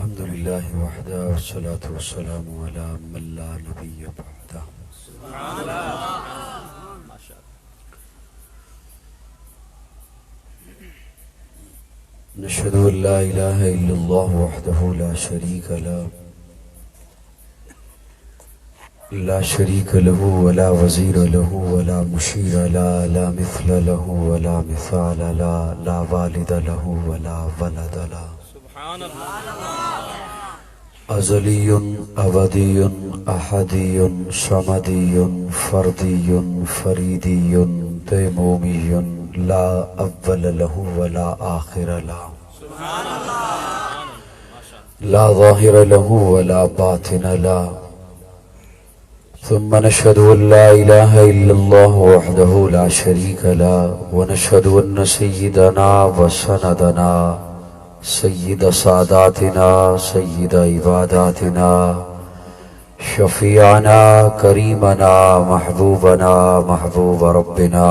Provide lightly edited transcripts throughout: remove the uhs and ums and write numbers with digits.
الحمد لله وحده والصلاة والسلام على من لا نبي بعده. نشهد أن لا إله إلا الله وحده لا شريك له ولا وزير له ولا مشير له لا مثل له ولا مثال له لا والد له ولا ولد له. سبحان الله. أزلي أبدي أحدي صمدي فردي فريدي تيمومي لا أول له ولا آخر له. سبحان الله. لا ظاهر له ولا باطن له. ثم نشهد أن لا إله إلا الله وحده لا شريك له ونشهد أن سيدنا وسندنا سيد ساداتنا سيد عباداتنا شفيعنا كريمنا محبوبنا محبوب ربنا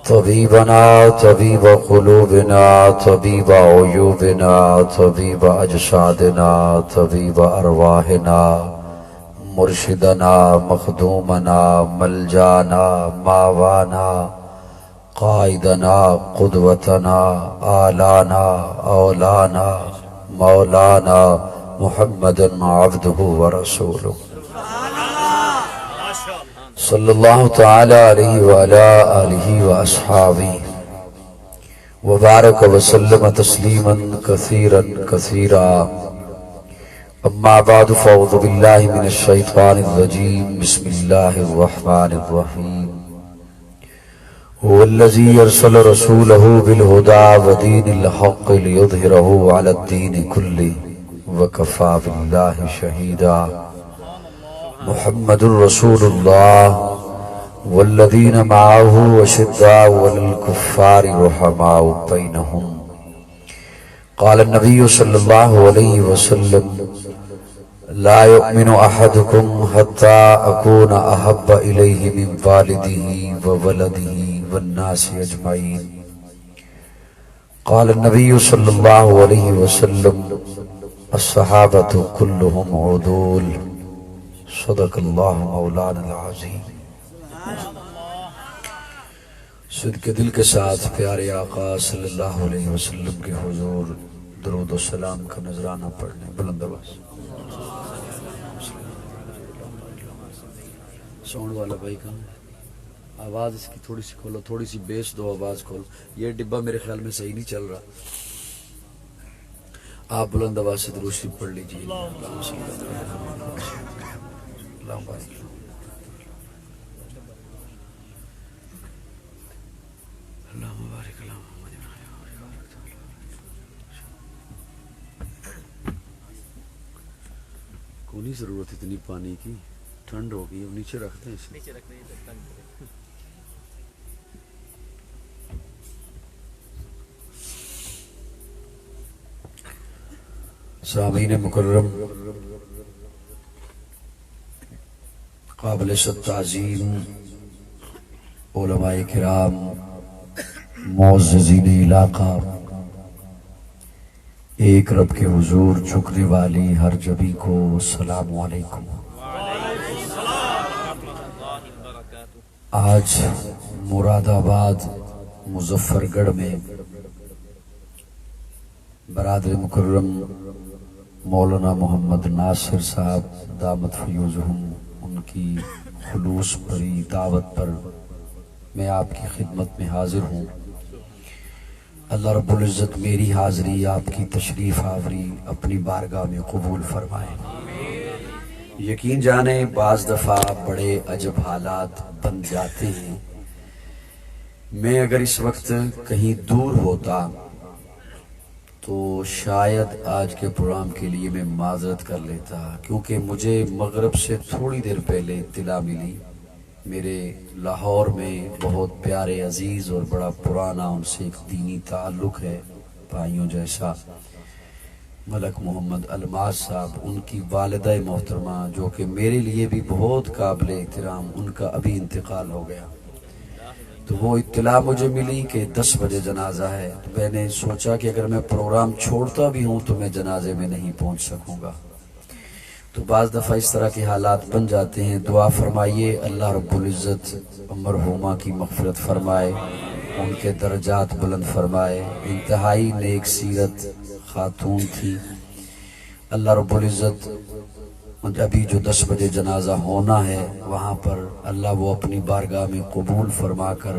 طبيبنا طبيب قلوبنا طبيب عيوبنا طبيب أجسادنا طبيب أرواحنا مرشدنا مخدومنا ملجانا ماوانا قائدنا قدوتنا آلانا اولانا مولانا محمد عبده ورسوله صلی اللہ تعالی علیہ وعلى آلہ وأصحابہ وبارک وسلم تسلیما کثیرا کثیرا. اما بعد فاعوذ باللہ من الشیطان الرجیم. بسم اللہ الرحمن الرحیم. هو الذی ارسل رسولہ بالہدی ودین الحق لیظہرہ علی الدین کلہ وکفی باللہ شہیدا. محمد رسول اللہ والذین معہ اشداء علی الکفار رحماء بینہم. قال النبی صلی اللہ علیہ وسلم لا يؤمن أحدكم حتى أكون أحب إليه من والده وولده والناس أجمعين. قال النبي صلى الله عليه وسلم الصحابة كلهم عدول. صدق الله مولانا العظيم. صدق دل کے ساتھ پیارے آقا صلی اللہ علیہ وسلم کے حضور درود و سلام کا نذرانہ پڑھنے. بلند آواز. ساؤنڈ والا بھائی کہاں ہے؟ آواز اس کی تھوڑی سی کھولو، تھوڑی سی بیس دو، آواز کھولو. یہ ڈبہ میرے خیال میں صحیح نہیں چل رہا. آپ بلند آواز سے درود شریف پڑھ لیجیے. اللہم بارک. اللہم بارک. کونی ضرورت اتنی پانی کی؟ ٹھنڈ ہو گئی. نیچے رکھ دیں اسے. سامعین مکرم، قابل تعظیم علماء کرام، معززین علاقہ، ایک رب کے حضور جھکنے والی ہر جبی کو السلام علیکم. آج مراد آباد مظفر گڑھ میں برادر مکرم مولانا محمد ناصر صاحب دامت فیوزہم، ان کی خلوص بھری دعوت پر میں آپ کی خدمت میں حاضر ہوں. اللہ رب العزت میری حاضری، آپ کی تشریف آوری اپنی بارگاہ میں قبول فرمائے. یقین جانیں بعض دفعہ بڑے عجب حالات بن جاتے ہیں. میں اگر اس وقت کہیں دور ہوتا تو شاید آج کے پروگرام کے لیے میں معذرت کر لیتا، کیونکہ مجھے مغرب سے تھوڑی دیر پہلے اطلاع ملی میرے لاہور میں بہت پیارے عزیز اور بڑا پرانا ان سے ایک دینی تعلق ہے بھائیوں جیسا، ملک محمد الماس صاحب، ان کی والدہ محترمہ جو کہ میرے لیے بھی بہت قابل احترام، ان کا ابھی انتقال ہو گیا. تو وہ اطلاع مجھے ملی کہ 10 بجے جنازہ ہے. تو میں نے سوچا کہ اگر میں پروگرام چھوڑتا بھی ہوں تو میں جنازے میں نہیں پہنچ سکوں گا. تو بعض دفعہ اس طرح کے حالات بن جاتے ہیں. دعا فرمائیے اللہ رب العزت مرحومہ کی مغفرت فرمائے، ان کے درجات بلند فرمائے. انتہائی نیک سیرت خاتون تھی. اللہ رب العزت ابھی جو 10 بجے جنازہ ہونا ہے وہاں پر اللہ وہ اپنی بارگاہ میں قبول فرما کر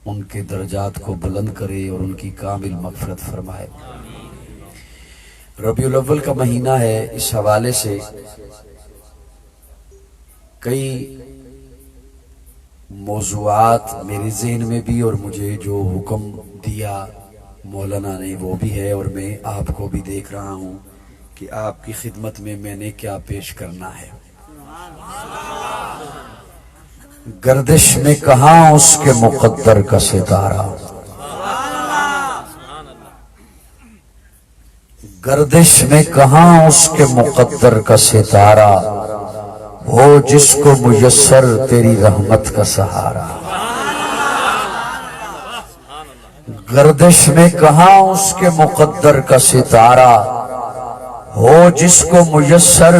ان کے درجات کو بلند کرے اور ان کی کامل مغفرت فرمائے. ربیع الاول کا مہینہ ہے، اس حوالے سے کئی موضوعات میرے ذہن میں بھی اور مجھے جو حکم دیا مولانا نے وہ بھی ہے، اور میں آپ کو بھی دیکھ رہا ہوں کہ آپ کی خدمت میں میں نے کیا پیش کرنا ہے. گردش میں کہاں اس کے مقدر کا ستارہ، گردش میں کہاں اس کے مقدر کا ستارہ، ہو جس کو میسر تیری رحمت کا سہارا. گردش میں کہاں اس کے مقدر کا ستارہ، ہو جس کو میسر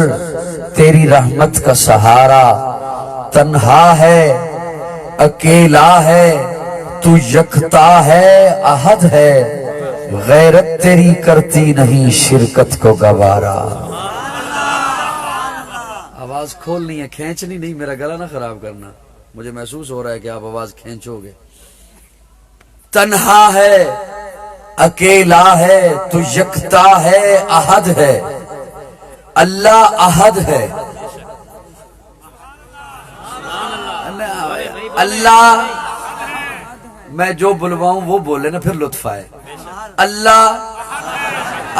تیری رحمت کا سہارا. تنہا ہے اکیلا ہے تو یکتا ہے احد ہے، غیرت تیری کرتی نہیں شرکت کو گوارا. آواز کھولنی ہے، کھینچنی نہیں. میرا گلا نہ خراب کرنا، مجھے محسوس ہو رہا ہے کہ آپ آواز کھینچو گے. تنہا ہے اکیلا ہے تو یکتا ہے احد ہے، اللہ احد ہے. اللہ میں جو بلواؤں وہ بولے نا، پھر لطف آئے. اللہ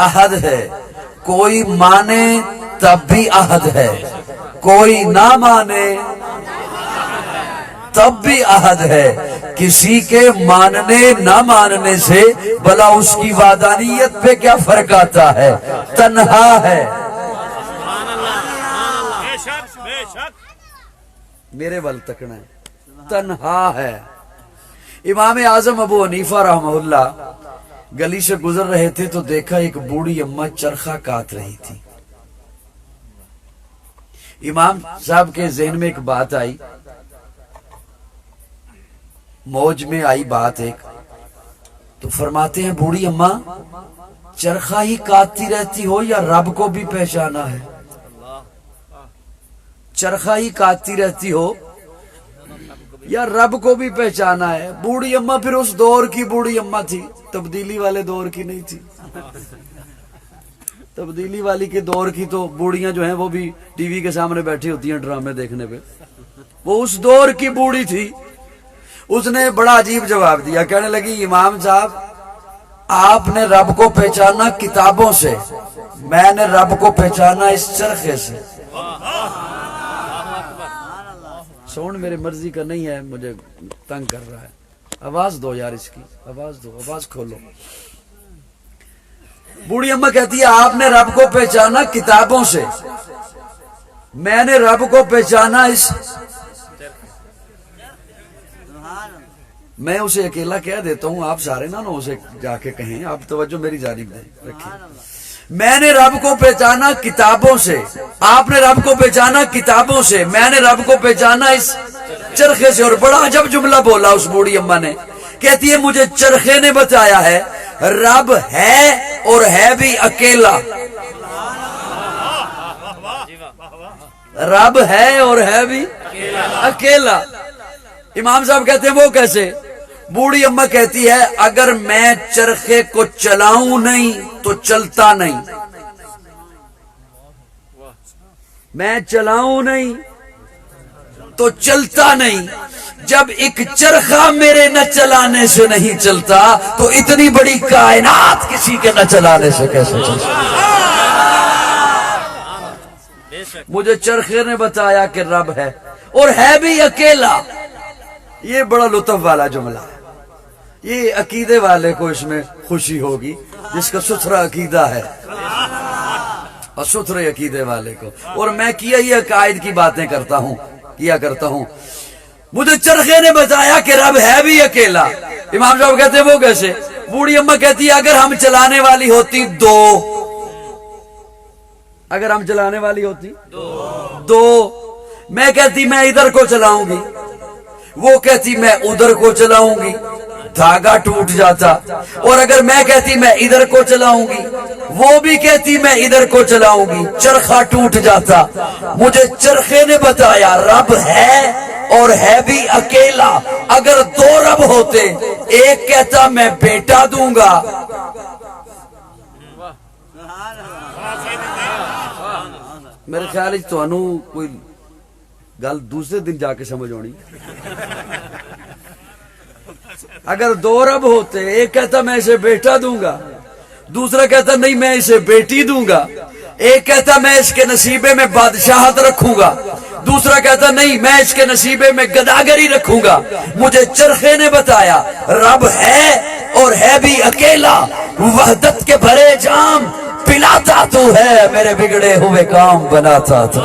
احد ہے، کوئی مانے تب بھی احد ہے، کوئی نہ مانے تب بھی احد ہے. کسی کے ماننے نہ ماننے سے بھلا اس کی وحدانیت پہ کیا فرق آتا ہے. تنہا ہے، میرے بل تکنا ہے، تنہا ہے. امام اعظم ابو حنیفہ رحمہ اللہ گلی سے گزر رہے تھے تو دیکھا ایک بوڑھی اماں چرخہ کاٹ رہی تھی. امام صاحب کے ذہن میں ایک بات آئی، موج میں آئی بات ایک. تو فرماتے ہیں بوڑھی اماں چرخہ ہی کاٹتی رہتی ہو یا رب کو بھی پہچانا ہے؟ چرخہ ہی کاٹتی رہتی ہو یا رب کو بھی پہچانا ہے؟ بوڑھی اماں پھر اس دور کی بوڑھی اماں تھی، تبدیلی والے دور کی نہیں تھی. تبدیلی والی کے دور کی تو بوڑھیاں جو ہیں وہ بھی ٹی وی کے سامنے بیٹھی ہوتی ہیں ڈرامے دیکھنے پہ. وہ اس دور کی بوڑھی تھی. اس نے بڑا عجیب جواب دیا، کہنے لگی امام صاحب آپ نے رب کو پہچانا کتابوں سے، میں نے رب کو پہچانا اس چرخے سے. سون میرے مرضی کا نہیں ہے، مجھے تنگ کر رہا ہے. آواز دو یار، اس کی آواز دو، آواز کھولو. بوڑھی اماں کہتی ہے آپ نے رب کو پہچانا کتابوں سے، میں نے رب کو پہچانا اس. میں اسے اکیلا کہہ دیتا ہوں، آپ سارے نہ اسے جا کے کہیں، آپ توجہ میری جانب دیں رکھیں. میں نے رب کو پہچانا کتابوں سے، آپ نے رب کو پہچانا کتابوں سے، میں نے رب کو پہچانا اس چرخے سے. اور بڑا عجب جملہ بولا اس بوڑھی اماں نے. کہتی ہے مجھے چرخے نے بتایا ہے رب ہے اور ہے بھی اکیلا. رب ہے اور ہے بھی اکیلا. امام صاحب کہتے ہیں وہ کیسے؟ بوڑھی اماں کہتی ہے اگر میں چرخے کو چلاؤں نہیں تو چلتا نہیں، میں چلاؤں نہیں تو چلتا نہیں. جب ایک چرخہ میرے نہ چلانے سے نہیں چلتا تو اتنی بڑی کائنات کسی کے نہ چلانے سے کیسے چلتا؟ مجھے چرخے نے بتایا کہ رب ہے اور ہے بھی اکیلا. یہ بڑا لطف والا جملہ ہے. یہ عقیدے والے کو اس میں خوشی ہوگی جس کا ستھرا عقیدہ ہے، اور ستھرے عقیدے والے کو. اور میں کیا یہ عقائد کی باتیں کرتا ہوں. مجھے چرخے نے بتایا کہ رب ہے بھی اکیلا. امام صاحب کہتے ہیں وہ کیسے؟ بوڑھی اماں کہتی ہے اگر ہم چلانے والی ہوتی دو، اگر ہم چلانے والی ہوتی دو، میں کہتی میں ادھر کو چلاؤں گی، وہ کہتی میں ادھر کو چلاؤں گی، دھاگا ٹوٹ جاتا. اور اگر میں کہتی میں ادھر کو چلاؤں گی، وہ بھی کہتی میں ادھر کو چلاؤں گی، چرخا ٹوٹ جاتا. مجھے چرخے نے بتایا رب ہے اور ہے بھی اکیلا. اگر دو رب ہوتے، ایک کہتا میں بیٹا دوں گا، میرے خیال تانوں کوئی گل دوسرے دن جا کے سمجھ آنی. اگر دو رب ہوتے، ایک کہتا میں اسے بیٹا دوں گا، دوسرا کہتا نہیں میں اسے بیٹی دوں گا. ایک کہتا میں اس کے نصیبے میں بادشاہت رکھوں گا، دوسرا کہتا نہیں میں اس کے نصیبے میں گداگری رکھوں گا. مجھے چرخے نے بتایا رب ہے اور ہے بھی اکیلا. وحدت کے بھرے جام پلاتا تو ہے، میرے بگڑے ہوئے کام بناتا تو.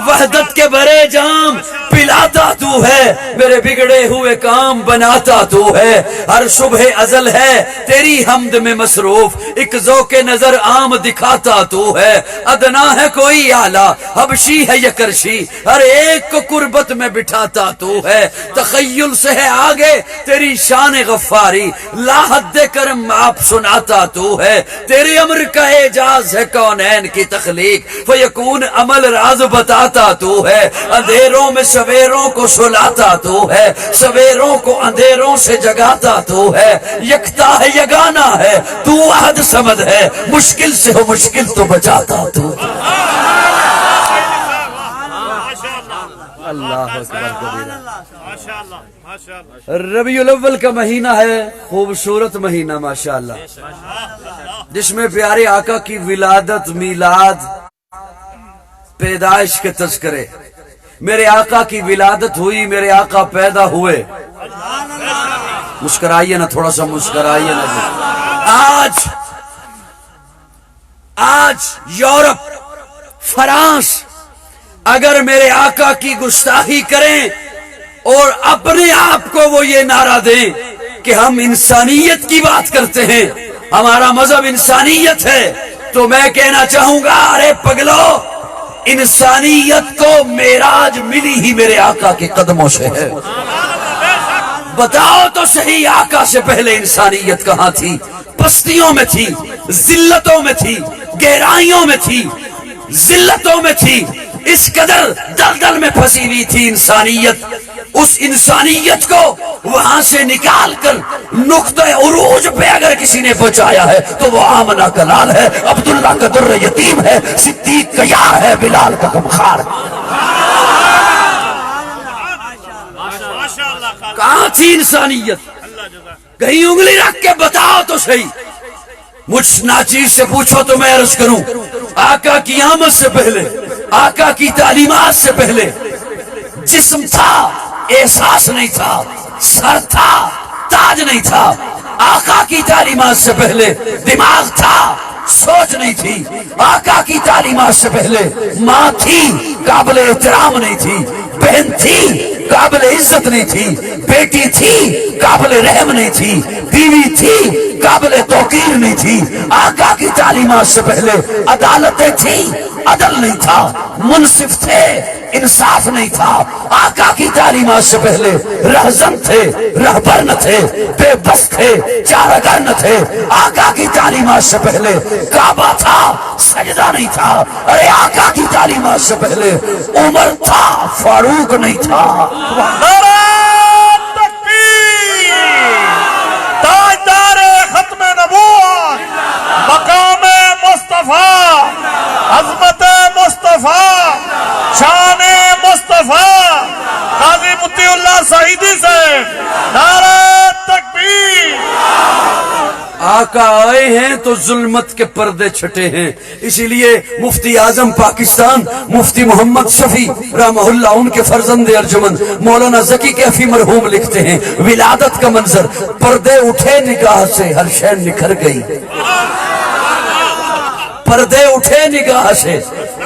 وحدت کے بھرے جام پلاتا تو ہے، میرے بگڑے ہوئے کام بناتا تو ہے. ہر صبح ازل ہے تیری حمد میں مصروف، ایک ذوق نظر عام دکھاتا تو ہے. ادنا ہے کوئی اعلیٰ، حبشی ہے یا کرشی، ہر ایک کو قربت میں بٹھاتا تو ہے. تخیل سے ہے آگے تیری شان غفاری، لا حد کرم آپ سناتا تو ہے. تیرے امر کا اعجاز ہے کونین کی تخلیق، فیکون عمل راز بتاتا تو ہے. اندھیروں میں سویروں کو سلاتا تو ہے، سویروں کو اندھیروں سے جگاتا تو ہے. یکتا ہے یگانا ہے تو احد صمد ہے، مشکل سے ہو مشکل تو بچاتا تو. اللہ اکبر کبیرہ. ربیع الاول کا مہینہ ہے، خوبصورت مہینہ ماشاءاللہ، جس میں پیارے آقا کی ولادت، میلاد، پیدائش کے تذکرے. میرے آقا کی ولادت ہوئی، میرے آقا پیدا ہوئے. مسکرائیے نا، تھوڑا سا مسکرائیے نا. آج یورپ، فرانس اگر میرے آقا کی گستاخی کریں اور اپنے آپ کو وہ یہ نعرہ دیں کہ ہم انسانیت کی بات کرتے ہیں، ہمارا مذہب انسانیت ہے، تو میں کہنا چاہوں گا ارے پگلو، انسانیت کو معراج ملی ہی میرے آقا کے قدموں سے ہے. بتاؤ تو صحیح، آقا سے پہلے انسانیت کہاں تھی؟ پستیوں میں تھی، ذلتوں میں تھی، گہرائیوں میں تھی، ذلتوں میں تھی. اس قدر دلدل میں پھنسی ہوئی تھی انسانیت. اس انسانیت کو وہاں سے نکال کر نقطہ عروج پہ اگر کسی نے پہنچایا ہے تو وہ آمنہ کا لال ہے، عبداللہ کا در یتیم ہے، صدیق کا یار ہے، بلال کا غمخوار. کہاں تھی انسانیت؟ کہیں انگلی رکھ کے بتاؤ تو صحیح. مجھ ناچیز سے پوچھو تو میں عرض کروں، آقا کی آمد سے پہلے، آقا کی تعلیمات سے پہلے جسم تھا، احساس نہیں تھا، سر تھا، تاج نہیں تھا. آقا کی تعلیمات سے پہلے دماغ تھا، سوچ نہیں تھی. آقا کی تعلیمات سے پہلے ماں تھی، قابل احترام نہیں تھی. بہن تھی، قابل عزت نہیں تھی. بیٹی تھی، قابل رحم نہیں تھی. بیوی تھی، قابل توقیر نہیں تھی. آقا کی تعلیمات سے پہلے عدالتیں تھی، عدل نہیں تھا. منصف تھے، انصاف نہیں تھا. آقا کی تعلیمات سے پہلے رہزن تھے، رہبر نہ تھے، بے بس تھے، چارگر نہ تھے. آقا کی تعلیمات سے پہلے کعبہ تھا، سجدہ نہیں تھا. ارے آقا کی تعلیمات سے پہلے عمر تھا، فاروق نہیں تھا. تاجدار ختم نبوت، مقام مصطفیٰ، عظمت مصطفیٰ، شان مصطفیٰ، قاضی مطیع اللہ سعیدی سے نعرہ تکبیر. آقا آئے ہیں تو ظلمت کے پردے چھٹے ہیں. اسی لیے مفتی اعظم پاکستان مفتی محمد شفیع رحمہ اللہ، ان کے فرزند ارجمند مولانا ذکی کیفی مرحوم لکھتے ہیں، ولادت کا منظر، پردے اٹھے نگاہ سے ہر شے نکھر گئی. پردے اٹھے نگاہ سے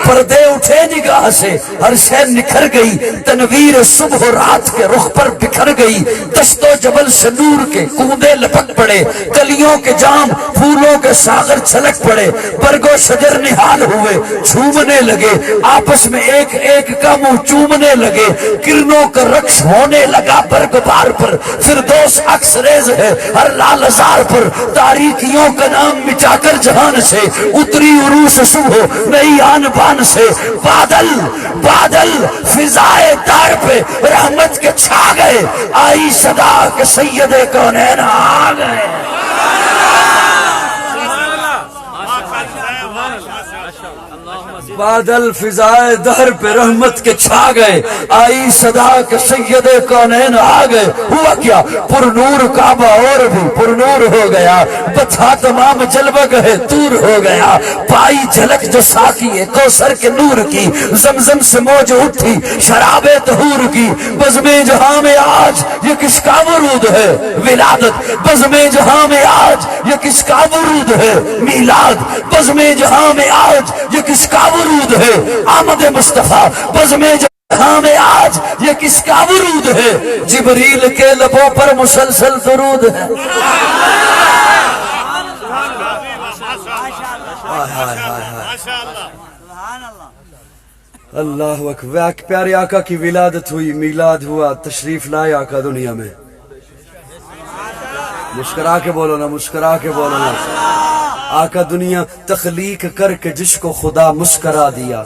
پردے اٹھے نگاہ سے، ہر شے نکھر گئی، تنویر صبح و رات کے رخ پر بکھر گئی، دست و جبل سے نور کے کوندے لپک پڑے، کلیوں کے جام پھولوں کے ساغر چھلک پڑے، برگ و شجر نہال ہوئے، جھومنے لگے، آپس میں ایک ایک کا منہ چومنے لگے، کرنوں کا رقص ہونے لگا برگ بار پر، فردوس عکس ریز ہے ہر لال ازار پر، تاریکیوں کا نام مٹا کر جہان سے اتری عروس صبح نئی آن بان سے، بادل بادل فضائے دار پہ رحمت کے چھا گئے، آئی صدا کہ سید کونین آ گئے۔ بادل فضائے دہر پہ رحمت کے چھا گئے، آئی صدا کہ سید کونین آ گئے۔ ہوا کیا؟ پر نور کعبہ اور بھی پر نور ہو گیا، بتھا تمام جلوہ گہے تور ہو گیا، پائی جھلک جو ساقی کوثر کے نور کی، زمزم سے موج اٹھی شراب طہور کی، بزم جہاں میں آج یہ کس کا ورود ہے ولادت، بزم جہاں میں آج یہ کس کا ورود ہے میلاد، بزم جہاں میں آج یہ کس کا ورود ہے آمد مصطفیٰ، بزم جہاں میں آج یہ کس کا ورود ہے، جبریل کے لبوں پر مسلسل درود ہے۔ اللہ اکبر، پیارے آقا کی ولادت ہوئی، میلاد ہوا، تشریف لائے آقا دنیا میں۔ مسکرا کے بولو نا، مسکرا کے بولو نا۔ آقا دنیا تخلیق کر کے جس کو خدا مسکرا دیا،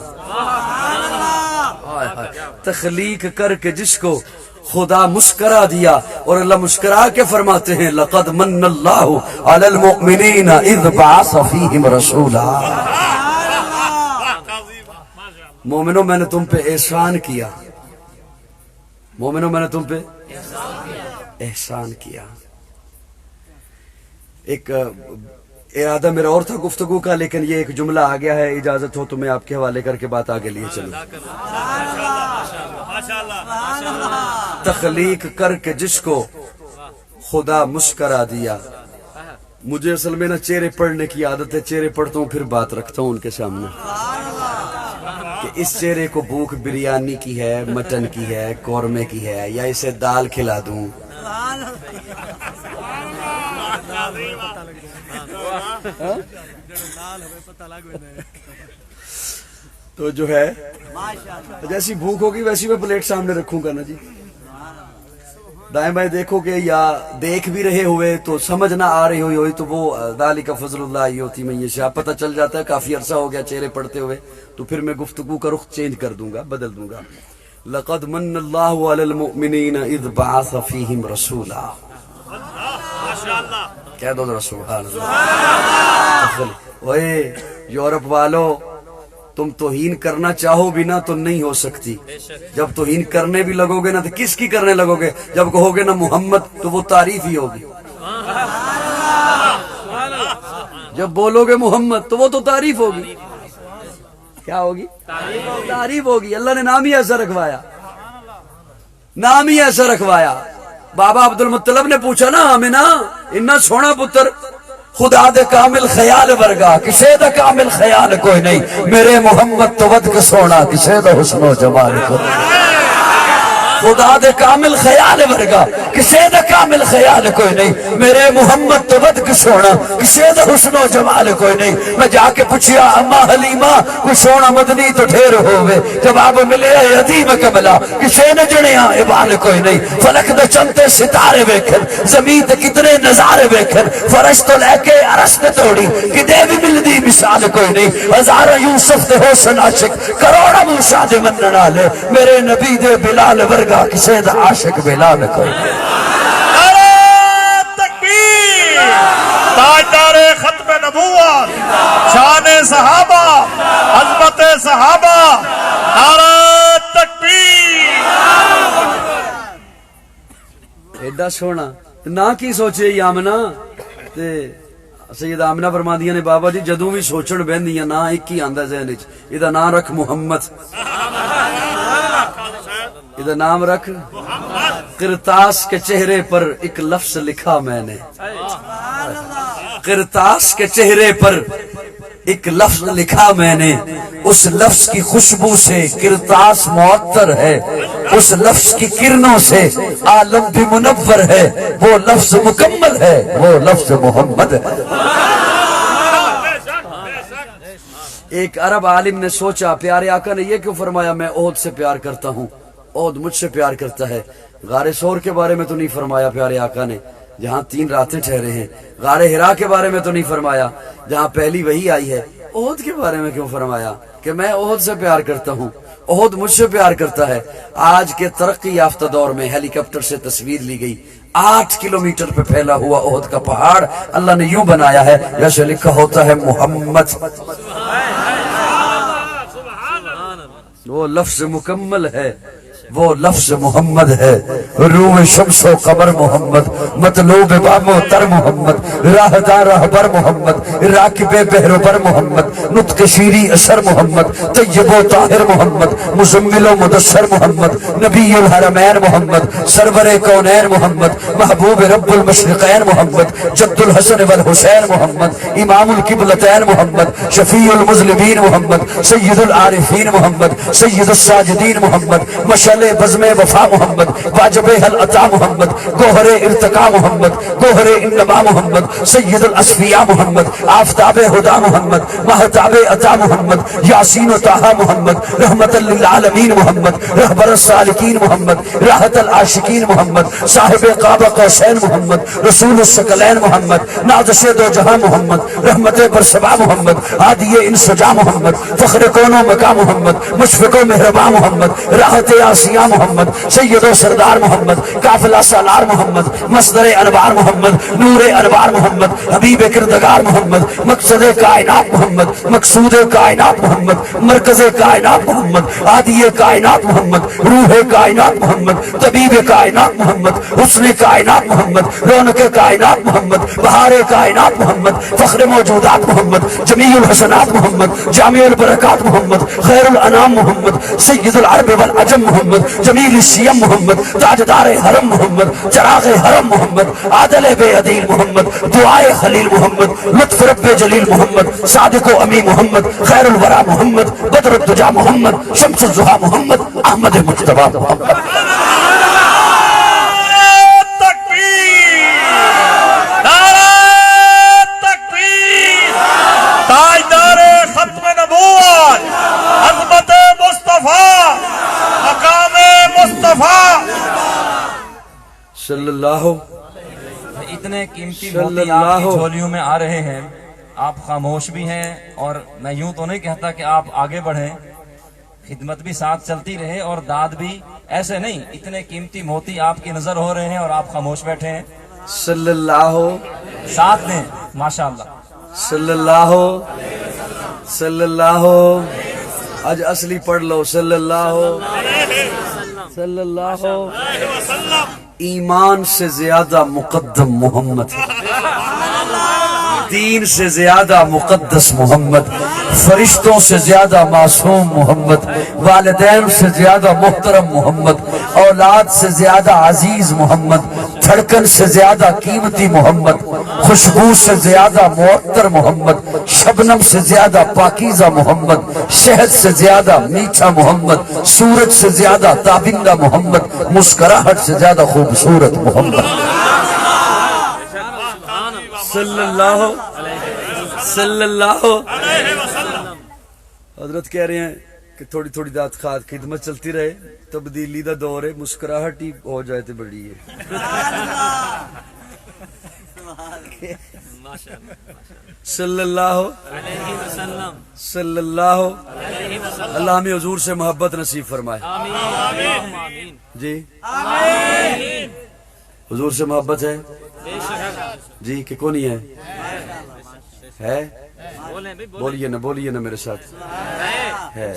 تخلیق کر کے جس کو خدا مسکرا دیا، اور اللہ مسکرا کے فرماتے ہیں لقد من اللہ علی المؤمنین اذ بعث فیہم رسولا۔ مومنوں میں نے تم پہ احسان کیا، مومنوں میں نے تم پہ احسان کیا۔ ایک ارادہ میرا اور تھا گفتگو کا، لیکن یہ ایک جملہ آ گیا ہے، اجازت ہو تو میں آپ کے حوالے کر کے بات آگے لیے چلوں۔ تخلیق کر کے جس کو خدا مسکرا دیا۔ مجھے اصل میں نا چہرے پڑھنے کی عادت ہے، چہرے پڑھتا ہوں پھر بات رکھتا ہوں ان کے سامنے، کہ اس چہرے کو بھوک بریانی کی ہے، مٹن کی ہے، قورمے کی ہے، یا اسے دال کھلا دوں۔ تو جو ہے جیسی بھوک ہوگی ویسی میں پلیٹ سامنے رکھوں گا نا جی، دائیں بائیں دیکھو گے، یا دیکھ بھی رہے ہوئے تو سمجھ نہ آ رہی ہوئی تو وہ ذالک فضل اللہ یؤتی من یشاء، پتہ چل جاتا ہے کافی عرصہ ہو گیا چہرے پڑھتے ہوئے، تو پھر میں گفتگو کا رخ چینج کر دوں گا، بدل دوں گا۔ لقد من اللہ علی المؤمنین اذ بعث فیہم رسولا۔ کہہ دو ذرا سبحان اللہ۔ اوئے یورپ والو، تم توہین کرنا چاہو بھی نا تو نہیں ہو سکتی، جب توہین کرنے بھی لگو گے نا تو کس کی کرنے لگو گے؟ جب کہو گے نا محمد تو وہ تعریف ہی ہوگی، جب بولو گے محمد تو وہ تو تعریف ہوگی۔ کیا ہوگی؟ تعریف ہوگی۔ اللہ نے نام ہی ایسا رکھوایا، نام ہی ایسا رکھوایا۔ بابا عبد المطلب نے پوچھا نا آمنہ، اتنا سونا پتر خدا دے کامل خیال ورگا، کسے دا کامل خیال کوئی نہیں، میرے محمد تو ود کے سونا، کسے دا حسن و جمال کوئی نہیں، خدا دے کامل خیال ورگا، کسے دا کامل خیال کوئی نہیں، میرے محمد تو ود کے سونا، کسے دا حسن و جمال کوئی نہیں۔ میں جا کے پوچھیا اما حلیمہ کوئی سونا مدنی تو ڈھیر ہوئے، جواب ملے یتیم قبلہ، کسے نے جنیا عبال کوئی نہیں، فلک دے چمتے ستارے ویکھن، زمین دے کتنے نظارے ویکھن، فرش تو لے کے عرش تے توڑی، کدے بھی ملدی مثال کوئی نہیں، ہزارہ یوسف دے حسن عاشق، کروڑا موسیٰ دے منن والے، میرے نبی دے بلال ورگا کسے دا عاشق بلال کوئی نہیں۔ نعرہ تکبیر، تاجدار ختم نبوت، شان صحابہ، عظمت صحابہ، نعرہ تکبیر۔ ایڈا سونا نہ کی سوچے ہی آمنہ تے سید آمنہ فرماندیاں نے بابا جی جدوں بھی سوچن بہندیاں نا ایک ہی آندا ذہن وچ، ایدا نام رکھ محمد، ایدا نام رکھ۔ قرطاس کے چہرے پر ایک لفظ لکھا میں نے، قرطاس کے چہرے پر ایک لفظ لکھا میں نے، اس لفظ کی خوشبو سے کرتاس معطر ہے، اس لفظ کی کرنوں سے عالم بھی منور ہے، وہ لفظ مکمل ہے، وہ لفظ محمد ہے۔ ایک عرب عالم نے سوچا پیارے آقا نے یہ کیوں فرمایا میں احد سے پیار کرتا ہوں، احد مجھ سے پیار کرتا ہے، غار ثور کے بارے میں تو نہیں فرمایا پیارے آقا نے جہاں 3 راتیں ٹھہرے ہیں، غار حرا کے بارے میں تو نہیں فرمایا جہاں پہلی وحی آئی ہے، احد کے بارے میں کیوں فرمایا کہ میں احد سے پیار کرتا ہوں، احد مجھ سے پیار کرتا ہے۔ آج کے ترقی یافتہ دور میں ہیلی کاپٹر سے تصویر لی گئی، 8 کلومیٹر پہ پھیلا ہوا احد کا پہاڑ اللہ نے یوں بنایا ہے جیسے لکھا ہوتا ہے محمد۔ وہ لفظ مکمل ہے، وہ لفظ محمد ہے، روح شمس و قمر محمد، مطلوب بام و تر محمد، راہدار رہبر محمد، راکب بحر و بر محمد، نطق شیری اثر محمد، طیب و طاہر محمد، مزمل و مدثر محمد، نبی الحرمین محمد، سرور کونین محمد، محبوب رب المشرقین محمد، جد الحسن والحسین محمد، امام القبلتین محمد، شفیع المذنبین محمد، سید العارفین محمد، سید الساجدین محمد، مشعل بزم وفا محمد، واجب حل عطا محمد، گوہر ارتقا محمد، گوہر انما محمد، سید الاسفیاء محمد، آفتاب ہدا محمد، مہتاب عطا محمد، یاسین و طہ محمد، رحمت للعالمین محمد، رہبر السالکین محمد، راحت العاشقین محمد، صاحب قاب قوسین محمد، رسول الثقلین محمد، نازش دو جہاں محمد، رحمت برسبا محمد، ہادی انسجا محمد، فخر کون و مقا محمد، مشفق و مہرباں محمد، راحت آسیہ محمد، سید و سردار محمد، قافلہ سالار محمد، مصدر انوار محمد، نور انوار محمد، حبیب کردگار محمد، مقصد کائنات محمد، مقصود کائنات محمد، مرکز کائنات محمد، عادی کائنات محمد، روح کائنات محمد، طبیب کائنات محمد، حسن کائنات محمد، رونق کائنات محمد، بہار کائنات محمد، فخر موجودات محمد، جمیع الحسنات محمد، جامع البرکات محمد، خیر الانام محمد، سید العرب والعجم محمد، جمیل الشیم محمد، تاجدار حرم محمد، چراغ حرم محمد، عادل بے عدیل محمد، دعائے خلیل محمد، لطف رب جلیل محمد، صادق و امی محمد، خیر الورا محمد، بدر الدجا محمد، شمس الضحا محمد، احمد مجتبی محمد۔ صلی اللہ اتنے قیمتی موتی آپ کی جھولیوں میں آ رہے ہیں، آپ خاموش بھی ہیں، اور میں یوں تو نہیں کہتا کہ آپ آگے بڑھیں، خدمت بھی ساتھ چلتی رہے اور داد بھی، ایسے نہیں، اتنے قیمتی موتی آپ کی نظر ہو رہے ہیں اور آپ خاموش بیٹھے ہیں۔ صلی اللہ ساتھ دیں ماشاءاللہ۔ صلی اللہ صلی اللہ، آج اصلی پڑھ لو، صلی اللہ صلی اللہ۔ ایمان سے زیادہ مقدم محمد، دین سے زیادہ مقدس محمد، فرشتوں سے زیادہ معصوم محمد، والدین سے زیادہ محترم محمد، اولاد سے زیادہ عزیز محمد، دھڑکن سے زیادہ قیمتی محمد، خوشبو سے زیادہ معطر محمد، شبنم سے زیادہ پاکیزہ محمد، شہد سے زیادہ میٹھا محمد، سورج سے زیادہ تابندہ محمد، مسکراہٹ سے زیادہ خوبصورت محمد۔ صلی اللہ صلی اللہ۔ حضرت کہہ رہے ہیں کہ تھوڑی تھوڑی داد خواہ خدمت چلتی رہے، تبدیلی دا دور ہے، مسکراہٹ ہی ہو جائے تو بڑی ہے۔ صلی اللہ صلی اللہ۔ اللہ ہمیں حضور سے محبت نصیب فرمائے جی۔ حضور سے محبت ہے جی کہ کون ہی ہے؟ بولیے نا میرے ساتھ، ہے۔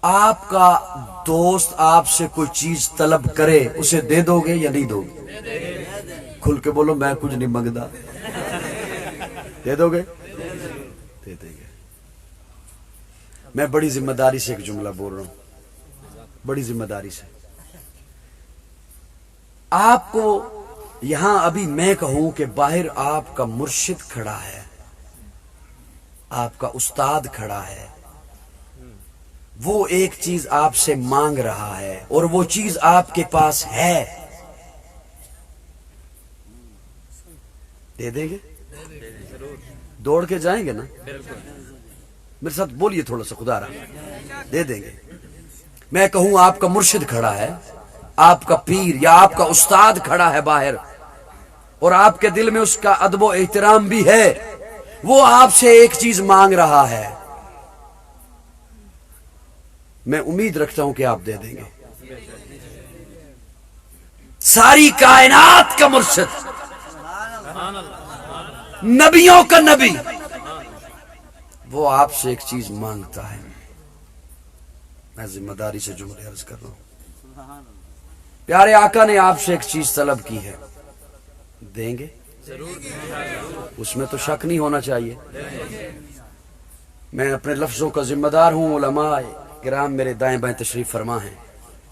آپ کا دوست آپ سے کوئی چیز طلب کرے، اسے دے دو گے یا نہیں دو گے؟ کھل کے بولو، میں کچھ نہیں منگتا، دے دو گے؟ دے دیں گے۔ میں بڑی ذمہ داری سے ایک جملہ بول رہا ہوں، بڑی ذمہ داری سے۔ آپ کو یہاں ابھی میں کہوں کہ باہر آپ کا مرشد کھڑا ہے، آپ کا استاد کھڑا ہے، وہ ایک چیز آپ سے مانگ رہا ہے اور وہ چیز آپ کے پاس ہے، دے دیں گے؟ دوڑ کے جائیں گے نا؟ میرے ساتھ بولیے تھوڑا سا، خدا رہا دے دیں گے۔ میں کہوں آپ کا مرشد کھڑا ہے، آپ کا پیر یا آپ کا استاد کھڑا ہے باہر، اور آپ کے دل میں اس کا ادب و احترام بھی ہے، وہ آپ سے ایک چیز مانگ رہا ہے، میں امید رکھتا ہوں کہ آپ دے دیں گے۔ ساری کائنات کا مرشد، نبیوں کا نبی، وہ آپ سے ایک چیز مانگتا ہے۔ میں ذمہ داری سے جملے عرض کر رہا ہوں، پیارے آقا نے آپ سے ایک چیز طلب کی ہے، دیں گے؟ اس میں تو شک نہیں ہونا چاہیے۔ میں اپنے لفظوں کا ذمہ دار ہوں، علماء کرام میرے دائیں بائیں تشریف فرما ہیں،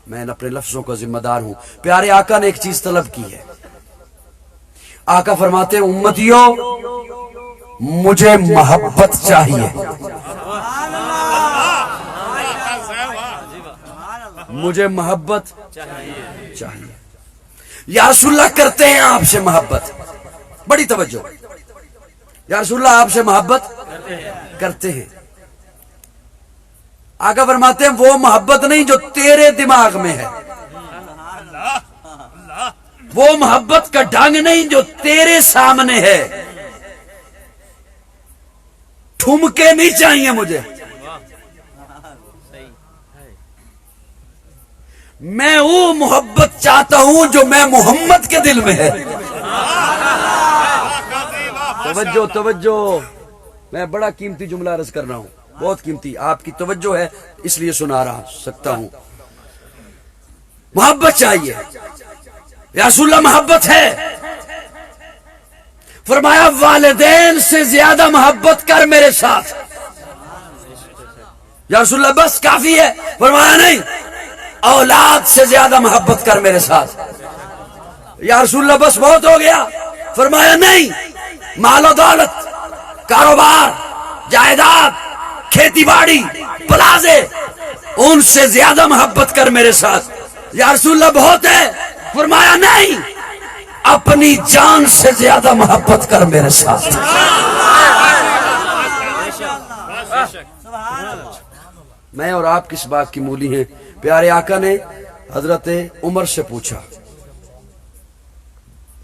میں اپنے لفظوں کا ذمہ دار ہوں۔ پیارے آقا نے ایک چیز طلب کی ہے، آقا فرماتے ہیں امتیوں مجھے محبت چاہیے، مجھے محبت چاہیے۔ یا رسول اللہ کرتے ہیں آپ سے محبت، بڑی توجہ، یا رسول اللہ آپ سے محبت کرتے ہیں۔ آقا فرماتے ہیں وہ محبت نہیں جو تیرے دماغ میں ہے، وہ محبت کا ڈھنگ نہیں جو تیرے سامنے ہے، ٹھمکے نہیں چاہیے مجھے، میں وہ محبت چاہتا ہوں جو میں محمد کے دل میں ہے۔ توجہ توجہ، میں بڑا قیمتی جملہ عرض کر رہا ہوں، بہت قیمتی، آپ کی توجہ ہے اس لیے سنا رہا سکتا ہوں۔ محبت چاہیے، یا رسول اللہ محبت ہے، فرمایا والدین سے زیادہ محبت کر میرے ساتھ، یا رسول اللہ بس کافی ہے، فرمایا نہیں اولاد سے زیادہ محبت کر میرے ساتھ، یا رسول اللہ بس بہت ہو گیا، فرمایا نہیں مال و دولت، کاروبار، جائیداد، کھیتی باڑی، پلازے، ان سے زیادہ محبت کر میرے ساتھ، یا رسول اللہ بہت ہے، فرمایا نہیں اپنی جان سے زیادہ محبت کر میرے ساتھ۔ میں اور آپ کس بات کی مولی ہیں؟ پیارے آقا نے حضرت عمر سے پوچھا،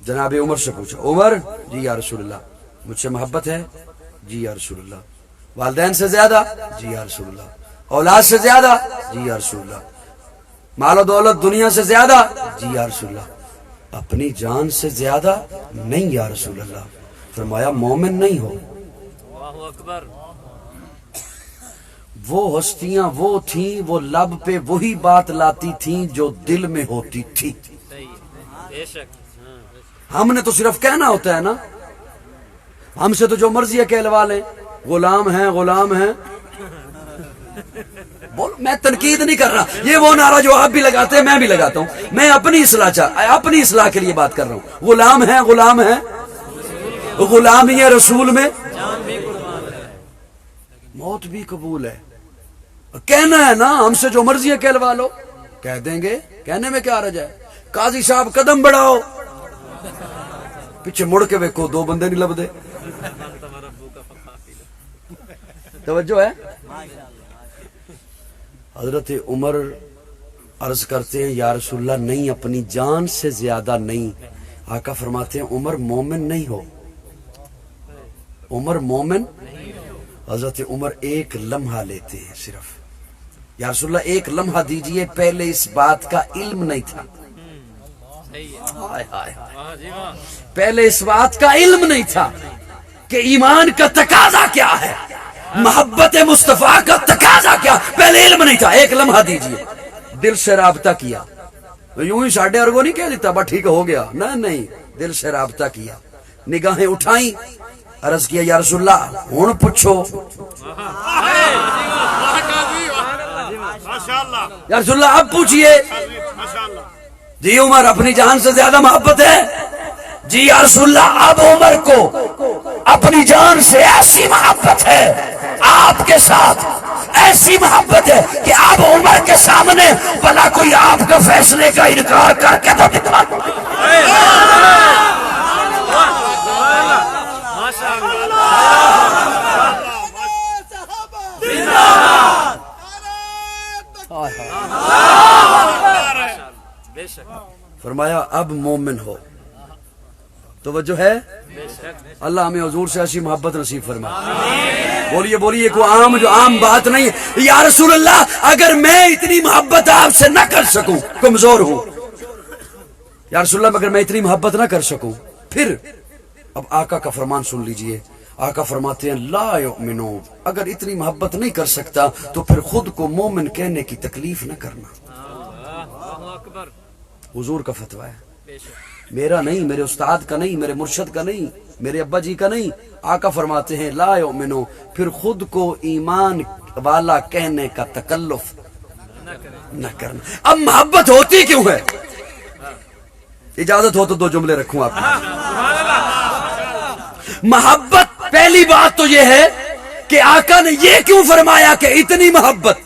جناب عمر سے پوچھا، عمر جی یا رسول اللہ مجھ سے محبت ہے؟ جی یا رسول اللہ۔ والدین سے زیادہ؟ جی یا رسول اللہ۔ اولاد سے زیادہ؟ جی یا رسول اللہ۔ مال و دولت دنیا سے زیادہ؟ جی یا رسول اللہ۔ اپنی جان سے زیادہ؟ نہیں یا رسول اللہ۔ فرمایا مومن نہیں ہو۔ وہ ہستیاں وہ تھیں، وہ لب پہ وہی بات لاتی تھیں جو دل میں ہوتی تھی۔ ہم نے تو صرف کہنا ہوتا ہے نا، ہم سے تو جو مرضی ہے کہلوا لیں، غلام ہیں غلام ہیں۔ میں تنقید نہیں کر رہا، یہ وہ نعرہ جو آپ بھی لگاتے ہیں میں بھی لگاتا ہوں، میں اپنی اصلاح کے لیے بات کر رہا ہوں۔ غلام ہیں غلام ہیں، غلامی رسول میں موت بھی قبول ہے۔ کہنا ہے نا، ہم سے جو مرضی ہے کہلوا لو، کہہ دیں گے، کہنے میں کیا رجا ہے؟ قاضی صاحب قدم بڑھاؤ، پیچھے مڑ کے ویکھو دو بندے نہیں لبدے۔ توجہ ہے؟ حضرت عمر عرض کرتے ہیں یا رسول اللہ نہیں اپنی جان سے زیادہ نہیں۔ آقا فرماتے ہیں عمر مومن نہیں ہو، عمر مومن۔ حضرت عمر ایک لمحہ لیتے ہیں صرف، یا رسول اللہ ایک لمحہ دیجئے، پہلے اس بات کا علم نہیں تھا، پہلے اس بات کا علم نہیں تھا کہ ایمان کا تقاضا کیا ہے، محبت مصطفیٰ کا تقاضا کیا، پہلے علم نہیں تھا۔ ایک لمحہ دیجئے، دل سے رابطہ کیا، یوں ہی ساڑھے ارگو نہیں کہہ دیتا بس ٹھیک ہو گیا، نہیں، دل سے رابطہ کیا، نگاہیں اٹھائیں، عرض کیا یا رسول اللہ ہن پوچھو، یا رسول اللہ اب پوچھئے۔ جی عمر اپنی جان سے زیادہ محبت ہے؟ جی یا رسول اللہ اب عمر کو اپنی جان سے ایسی محبت محبت ہے آپ کے ساتھ، ایسی محبت ہے کہ آپ عمر کے سامنے بھلا کوئی آپ کا فیصلے کا انکار کر کے تو دکھا دو۔ فرمایا اب مومن ہو، توجہ ہے، اللہ ہمیں حضور سے ایسی محبت نصیب فرمائے۔ بولیے بولیے، کوئی عام بات نہیں ہے۔ یا رسول اللہ، اگر میں اتنی محبت آپ سے نہ کر سکوں، کمزور ہوں، یا رسول اللہ اگر میں اتنی محبت نہ کر سکوں، پھر اب آقا کا فرمان سن لیجئے۔ آقا فرماتے ہیں لا یؤمنو، اگر اتنی محبت نہیں کر سکتا تو پھر خود کو مومن کہنے کی تکلیف نہ کرنا۔ حضور کا فتویٰ ہے، میرا نہیں، میرے استاد کا نہیں، میرے مرشد کا نہیں، میرے ابا جی کا نہیں۔ آقا فرماتے ہیں لا یؤمنو، پھر خود کو ایمان والا کہنے کا تکلف نہ کرنا۔ اب محبت ہوتی کیوں ہے؟ اجازت ہو تو دو جملے رکھوں آپ کو۔ محبت، پہلی بات تو یہ ہے کہ آقا نے یہ کیوں فرمایا کہ اتنی محبت،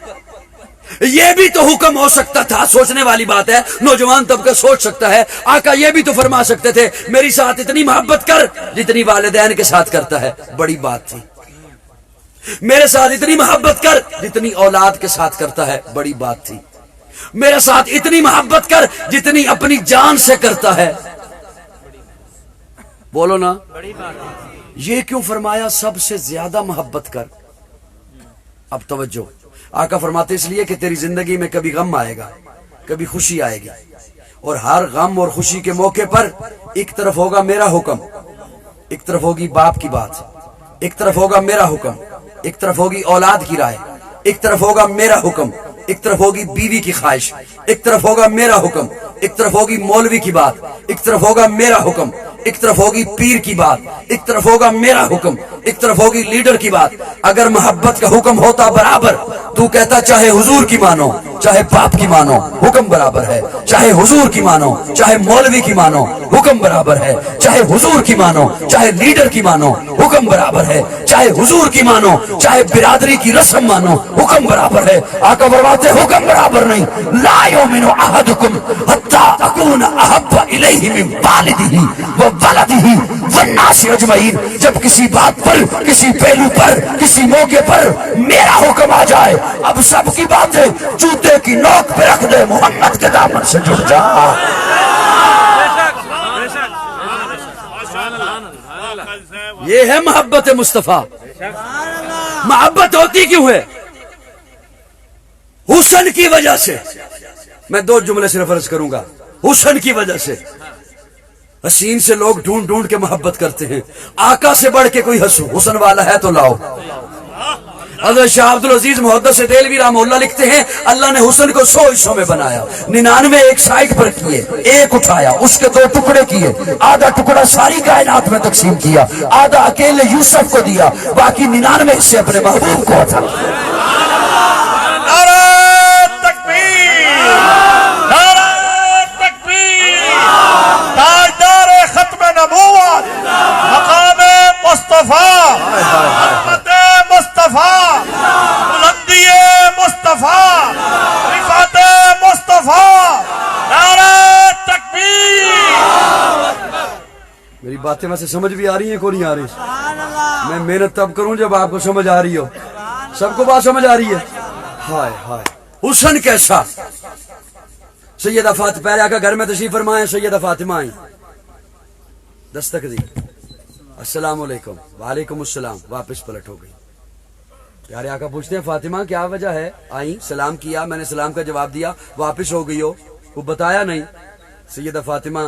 یہ بھی تو حکم ہو سکتا تھا، سوچنے والی بات ہے، نوجوان طبقہ سوچ سکتا ہے، آقا یہ بھی تو فرما سکتے تھے میری ساتھ اتنی محبت کر جتنی والدین کے ساتھ کرتا ہے، بڑی بات تھی۔ میرے ساتھ اتنی محبت کر جتنی اولاد کے ساتھ کرتا ہے، بڑی بات تھی۔ میرے ساتھ اتنی محبت کر جتنی اپنی جان سے کرتا ہے، بولو نا، یہ کیوں فرمایا سب سے زیادہ محبت کر؟ اب توجہ، آقا فرماتے اس لیے کہ تیری زندگی میں کبھی غم آئے گا، کبھی خوشی آئے گی، اور ہر غم اور خوشی کے موقع پر ایک طرف ہوگا میرا حکم، ایک طرف ہوگی باپ کی بات، ایک طرف ہوگا میرا حکم، ایک طرف ہوگی اولاد کی رائے، ایک طرف ہوگا میرا حکم، ایک طرف ہوگی بیوی کی خواہش، ایک طرف ہوگا میرا حکم، ایک طرف ہوگی مولوی کی بات، ایک طرف ہوگا میرا حکم، ایک طرف ہوگی پیر کی بات، ایک طرف ہوگا میرا حکم، ایک طرف ہوگی لیڈر کی بات۔ اگر محبت کا حکم ہوتا برابر، تو کہتا چاہے حضور کی مانو چاہے باپ کی مانو حکم برابر ہے، چاہے حضور کی مانو چاہے مولوی کی مانو حکم برابر ہے، چاہے حضور کی مانو چاہے لیڈر کی مانو حکم برابر ہے، چاہے حضور کی مانو چاہے برادری کی رسم مانو حکم برابر ہے۔ آقا فرماتے حکم برابر نہیں، لا یؤمن احدکم حتی اکون احب الیہ من والدہ وولدہ والناس اجمعین۔ جب کسی بات پر، کسی پہلو پر، کسی موقع پر میرا حکم آ جائے، اب سب کی باتیں جوتے کی نوک پہ رکھ دے، محمد کے دامن سے جڑ جا۔ یہ ہے محبت مصطفیٰ۔ محبت ہوتی کیوں ہے؟ حسن کی وجہ سے۔ میں دو جملے صرف عرض کروں گا۔ حسن کی وجہ سے حسین سے لوگ ڈھونڈ ڈھونڈ کے محبت کرتے ہیں، آقا سے بڑھ کے کوئی حسن والا ہے تو لاؤ۔ حضرت شاہ عبدالعزیز محدث دہلوی رحمہ اللہ لکھتے ہیں اللہ نے حسن کو 100 حصوں میں بنایا، 99 ایک سائڈ پر کیے، ایک اٹھایا، اس کے 2 ٹکڑے کیے، آدھا ٹکڑا ساری کائنات میں تقسیم کیا، آدھا اکیلے یوسف کو دیا، باقی 99 حصے اپنے محبوب کو عطا۔ میری باتیں ویسے سمجھ بھی آ رہی ہیں کو نہیں آ رہی؟ میں محنت تب کروں جب آپ کو سمجھ آ رہی ہو۔ سب کو بات سمجھ آ رہی ہے؟ ہائے ہائے، حسن کیسا! سیدہ فاطمہ، پہلے آقا گھر میں تشریف فرمائیں، سیدہ فاطمہ آئیں، دستک دی، السلام علیکم، وعلیکم السلام، واپس پلٹ ہو گئی۔ پیارے آقا پوچھتے ہیں فاطمہ کیا وجہ ہے؟ آئیں، سلام کیا، میں نے سلام کا جواب دیا، واپس ہو گئی ہو، وہ بتایا نہیں۔ سیدہ فاطمہ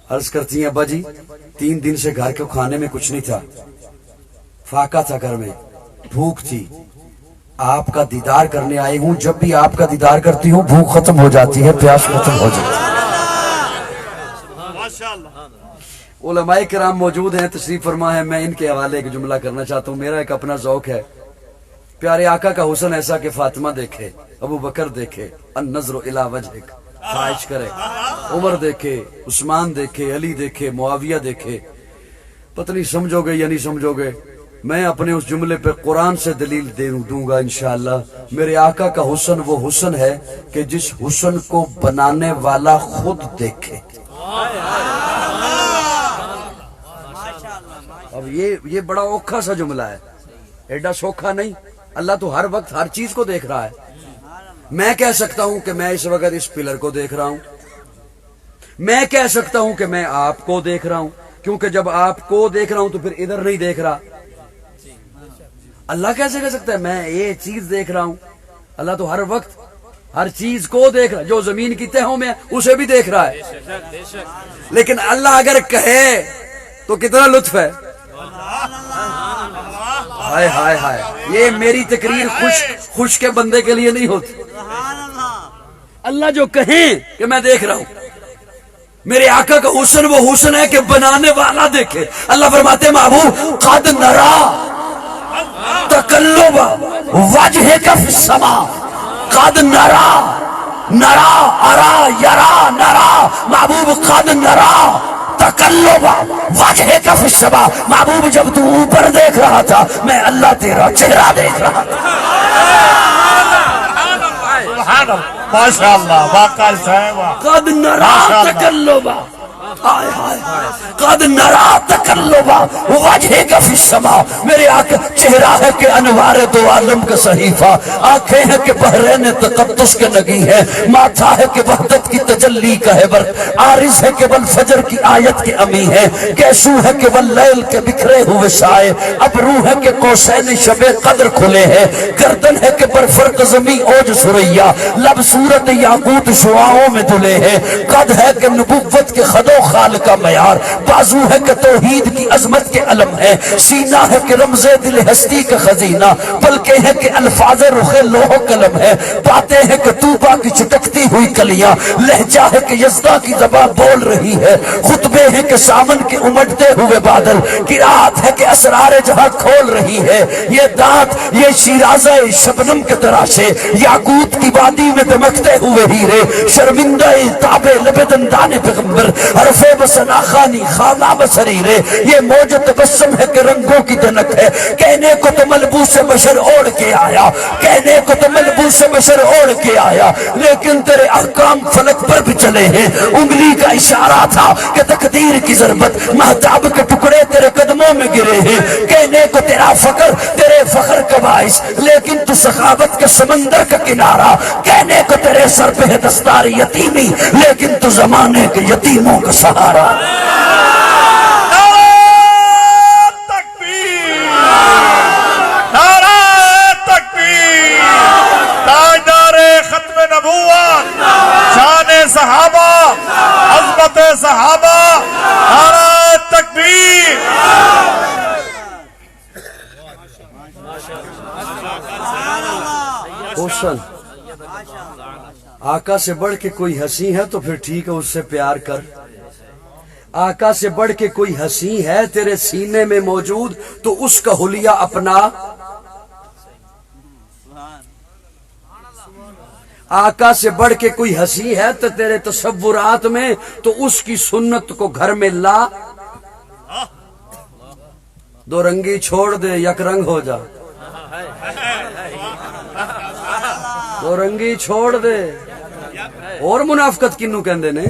عرض کرتی ہیں ابا جی 3 دن سے گھر کے کھانے میں کچھ نہیں تھا، فاقہ تھا گھر میں، بھوک تھی، آپ کا دیدار کرنے آئی ہوں، جب بھی آپ کا دیدار کرتی ہوں بھوک ختم ہو جاتی ہے، پیاس ختم ہو جاتی ہے۔ علماء کرام موجود ہیں، تشریف فرما ہے، میں ان کے حوالے ایک جملہ کرنا چاہتا ہوں، میرا ایک اپنا ذوق ہے۔ پیارے آقا کا حسن ایسا کہ فاطمہ دیکھے، ابو بکر دیکھے، النظر الی وجہک، خواہش کرے، عمر دیکھے، عثمان دیکھے، علی دیکھے، معاویہ دیکھے، پتہ نہیں سمجھو گے یا نہیں سمجھو گے، میں اپنے اس جملے پہ قرآن سے دلیل دوں گا انشاءاللہ. میرے آقا کا حسن وہ حسن ہے کہ جس حسن کو بنانے والا خود دیکھے. اب یہ بڑا اوکھا سا جملہ ہے، ایڈا سوکھا نہیں. اللہ تو ہر وقت ہر چیز کو دیکھ رہا ہے. میں کہہ سکتا ہوں کہ میں اس وقت اس پلر کو دیکھ رہا ہوں، میں کہہ سکتا ہوں کہ میں آپ کو دیکھ رہا ہوں، کیونکہ جب آپ کو دیکھ رہا ہوں تو پھر ادھر نہیں دیکھ رہا. اللہ کیسے کہہ سکتا ہے میں یہ چیز دیکھ رہا ہوں؟ اللہ تو ہر وقت ہر چیز کو دیکھ رہا ہے. جو زمین کی تہوں میں ہے اسے بھی دیکھ رہا ہے. لیکن اللہ اگر کہے تو کتنا لطف ہے. ہائے ہائے ہائے، یہ میری تقریر خوش کے بندے کے لیے نہیں ہوتی. اللہ جو کہیں کہ میں دیکھ رہا ہوں. میرے آقا کا حسن وہ حسن ہے کہ بنانے والا دیکھے. اللہ فرماتے محبوب قد نرا تقلب وجهك في السماء، قد نرا ارا یرا نرا. محبوب قد نرا تقلب وجهك في السماء. محبوب جب تو اوپر دیکھ رہا تھا میں اللہ تیرا چہرہ دیکھ رہا تھا. سبحان اللہ، ماشاء اللہ، واقعی صاحب. قد نرا تقلب، قد نرا تقلب وجهك في السماء. میرے آقا چہرہ ہے کہ انوار دو عالم کا صحیفہ، آنکھیں ہیں کہ بحرین تقدس کے نگی ہے، ماتھا ہے کہ وحدت کی تجلی کا ہے برق، عارض ہے کہ والفجر کی آیت کے امی ہے، کیسو ہے کہ واللیل کے بکھرے ہوئے سائے، ابرو ہے کہ قوسین شب قدر کھلے ہیں، گردن ہے کہ برفرق زمین اوج سریا، لب صورت یاقوت شعاؤں میں دھلے ہیں، قد ہے کہ نبوت کے خدو خال کا معیار، بازو ہے کہ توحید کی عظمت کے علم ہے، سینہ ہے کہ رمز دل ہستی کا خزینہ، پلکیں ہیں کہ الفاظ رخ لوح قلم ہے، باتیں ہیں کہ طوبہ کی چٹکتی ہوئی کلیاں، لہجہ ہے کہ یزدہ کی زبان بول رہی ہے، خطبے ہیں کہ سامن کے امٹتے ہوئے بادل، قرات ہے کہ اسرار جہاں کھول رہی ہے، یہ دانت یہ شیرازہ شبنم کے تراشے، یاقوت کی وادی میں دمکتے ہوئے ہیرے، شرمندہ تابے لب دندان پیغمبر، حرف بسنا خانی خامہ بسریرے، یہ موج تبسم ہے کہ رنگوں کی دنک ہے، کہنے کو تو ملبوس بشر اوڑ کے آیا، کہنے کو تو ملبوس بشر اوڑ کے آیا، لیکن تیرے احکام فلک پر بھی چلے ہیں. انگلی کا اشارہ تھا کہ تقدیر کی ضربت، مہتاب کے ٹکڑے تیرے قدموں میں گرے ہیں، کہنے کو تیرا فخر تیرے فخر کا باعث، لیکن تو سخاوت کے سمندر کا کنارہ، کہنے کو تیرے سر پہ ہے دستار یتیمی، لیکن تو زمانے کے یتیموں کا سہارا. صحابہ، عظمت صحابہ، نعرہ تکبیر. حسن آقا سے بڑھ کے کوئی ہنسی ہے تو پھر ٹھیک ہے، اس سے پیار کر. آقا سے بڑھ کے کوئی ہنسی ہے تیرے سینے میں موجود تو اس کا حلیہ اپنا. آقا سے بڑھ کے کوئی ہنسی ہے تو تیرے تصورات میں تو اس کی سنت کو گھر میں لا. دو رنگی چھوڑ دے یک رنگ ہو جا، دو رنگی چھوڑ دے. اور منافقت کنو کہندے نے؟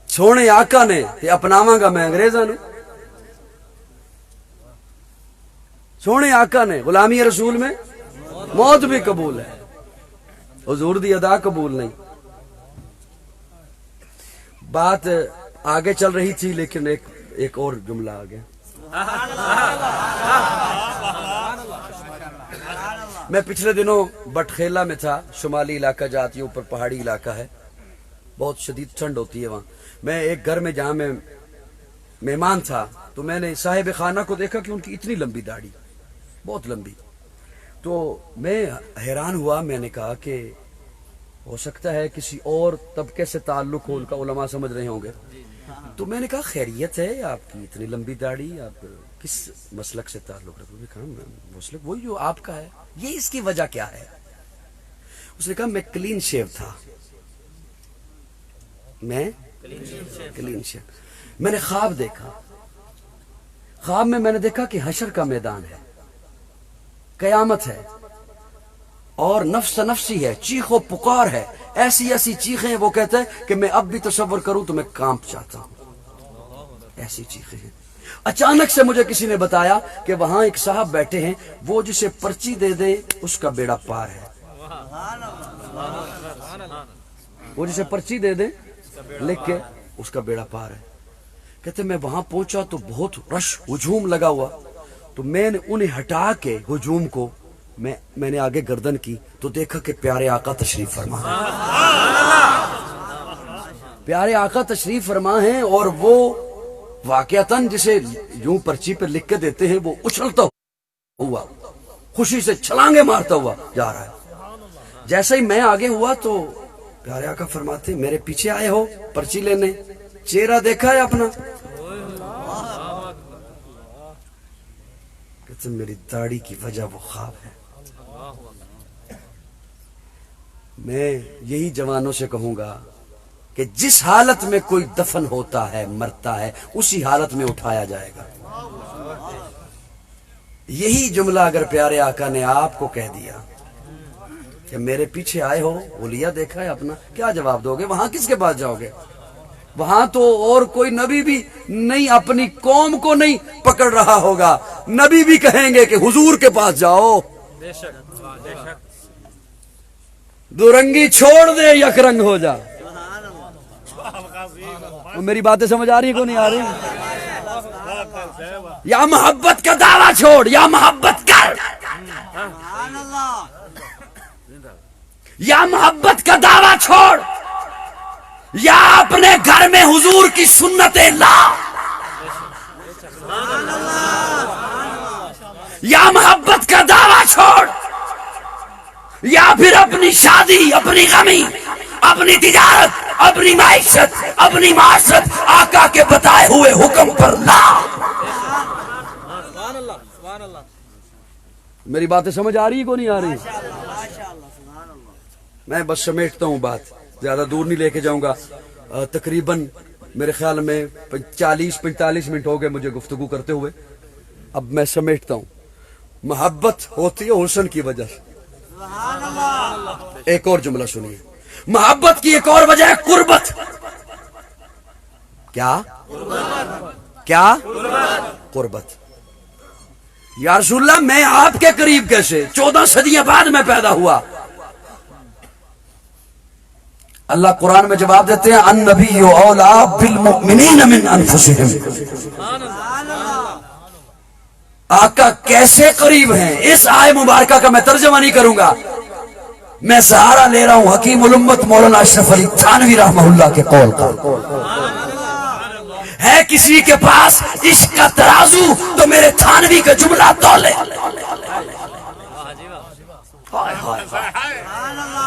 سونے آقا نے تے اپناواں گا میں انگریزاں نو. سونے آقا نے غلامی رسول میں موت بھی قبول ہے، حضور دی ادا قبول نہیں. بات آگے چل رہی تھی لیکن ایک اور جملہ آ گیا. میں پچھلے دنوں بٹخیلا میں تھا، شمالی علاقہ جاتی اوپر پہاڑی علاقہ ہے، بہت شدید ٹھنڈ ہوتی ہے وہاں. میں ایک گھر میں جہاں میں مہمان تھا تو میں نے صاحب خانہ کو دیکھا کہ ان کی اتنی لمبی داڑھی، بہت لمبی. تو میں حیران ہوا، میں نے کہا کہ ہو سکتا ہے کسی اور طبقے سے تعلق ہو، ان کا علماء سمجھ رہے ہوں گے. تو میں نے کہا خیریت ہے آپ کی اتنی لمبی داڑھی، آپ کس مسلک سے تعلق رکھتے ہیں؟ کہا مسلک وہی جو آپ کا ہے. یہ اس کی وجہ کیا ہے؟ اس نے کہا میں کلین شیو تھا، میں کلین شیو. میں نے خواب دیکھا، خواب میں نے دیکھا کہ حشر کا میدان ہے، قیامت ہے اور نفس نفسی ہے، چیخ و پکار ہے، ایسی ایسی چیخیں ہیں، وہ کہتا ہے کہ میں اب بھی تصور کروں تو میں کانپ جاتا ہوں، ایسی چیخیں ہیں۔ اچانک سے مجھے کسی نے بتایا کہ وہاں ایک صاحب بیٹھے ہیں، وہ جسے پرچی دے دے اس کا بیڑا پار ہے، وہ جسے پرچی دے دے لکھ کے اس کا بیڑا پار ہے۔ کہتے میں وہاں پہنچا تو بہت رش ہجوم لگا ہوا، تو میں نے انہیں ہٹا کے ہجوم کو میں نے آگے گردن کی تو دیکھا کہ پیارے آقا تشریف فرما ہیں، پیارے آقا تشریف فرما ہیں، اور وہ واقعتاً جسے یوں پرچی پہ لکھ کے دیتے ہیں وہ اچھلتا ہوا خوشی سے چھلانگے مارتا ہوا جا رہا ہے۔ جیسے ہی میں آگے ہوا تو پیارے آقا فرماتے میرے پیچھے آئے ہو پرچی لینے، چہرہ دیکھا ہے اپنا؟ کہتے میری داڑھی کی وجہ وہ خواب ہے۔ میں یہی جوانوں سے کہوں گا کہ جس حالت میں کوئی دفن ہوتا ہے، مرتا ہے، اسی حالت میں اٹھایا جائے گا۔ یہی جملہ اگر پیارے آقا نے آپ کو کہہ دیا کہ میرے پیچھے آئے ہو، ولیا دیکھا ہے اپنا، کیا جواب دو گے؟ وہاں کس کے پاس جاؤ گے؟ وہاں تو اور کوئی نبی بھی نہیں اپنی قوم کو نہیں پکڑ رہا ہوگا، نبی بھی کہیں گے کہ حضور کے پاس جاؤ، دو رنگی چھوڑ دے یک رنگ ہو جا۔ میری باتیں سمجھ آ رہی ہیں کو نہیں آ رہی؟ یا محبت کا دعویٰ چھوڑ یا محبت کر، یا محبت کا دعویٰ چھوڑ یا اپنے گھر میں حضور کی سنتیں لا، یا محبت کا دعویٰ چھوڑ یا پھر اپنی شادی، اپنی غمی، اپنی تجارت، اپنی معیشت، اپنی معاشرت آقا کے بتائے ہوئے حکم پر لا۔ میری باتیں سمجھ آ رہی ہے کو نہیں آ رہی؟ میں بس سمیٹتا ہوں بات، زیادہ دور نہیں لے کے جاؤں گا۔ تقریباً میرے خیال میں 40-45 منٹ ہو گئے مجھے گفتگو کرتے ہوئے، اب میں سمیٹتا ہوں۔ محبت ہوتی ہے حسن کی وجہ سے۔ ایک اور جملہ سنیے، محبت کی ایک اور وجہ ہے قربت۔ کیا؟ قربت۔ یا رسول اللہ میں آپ کے قریب کیسے؟ 14 صدیاں بعد میں پیدا ہوا۔ اللہ قرآن میں جواب دیتے ہیں النبی اولی بالمؤمنین من انفسہم۔ آقا کیسے قریب ہیں؟ اس آیے مبارکہ کا میں ترجمہ نہیں کروں گا، میں سہارا لے رہا ہوں حکیم الامت مولانا اشرف علی تھانوی رحمہ اللہ کے قول کا۔ ہے کسی کے پاس عشق کا ترازو تو میرے تھانوی کا جملہ تولے،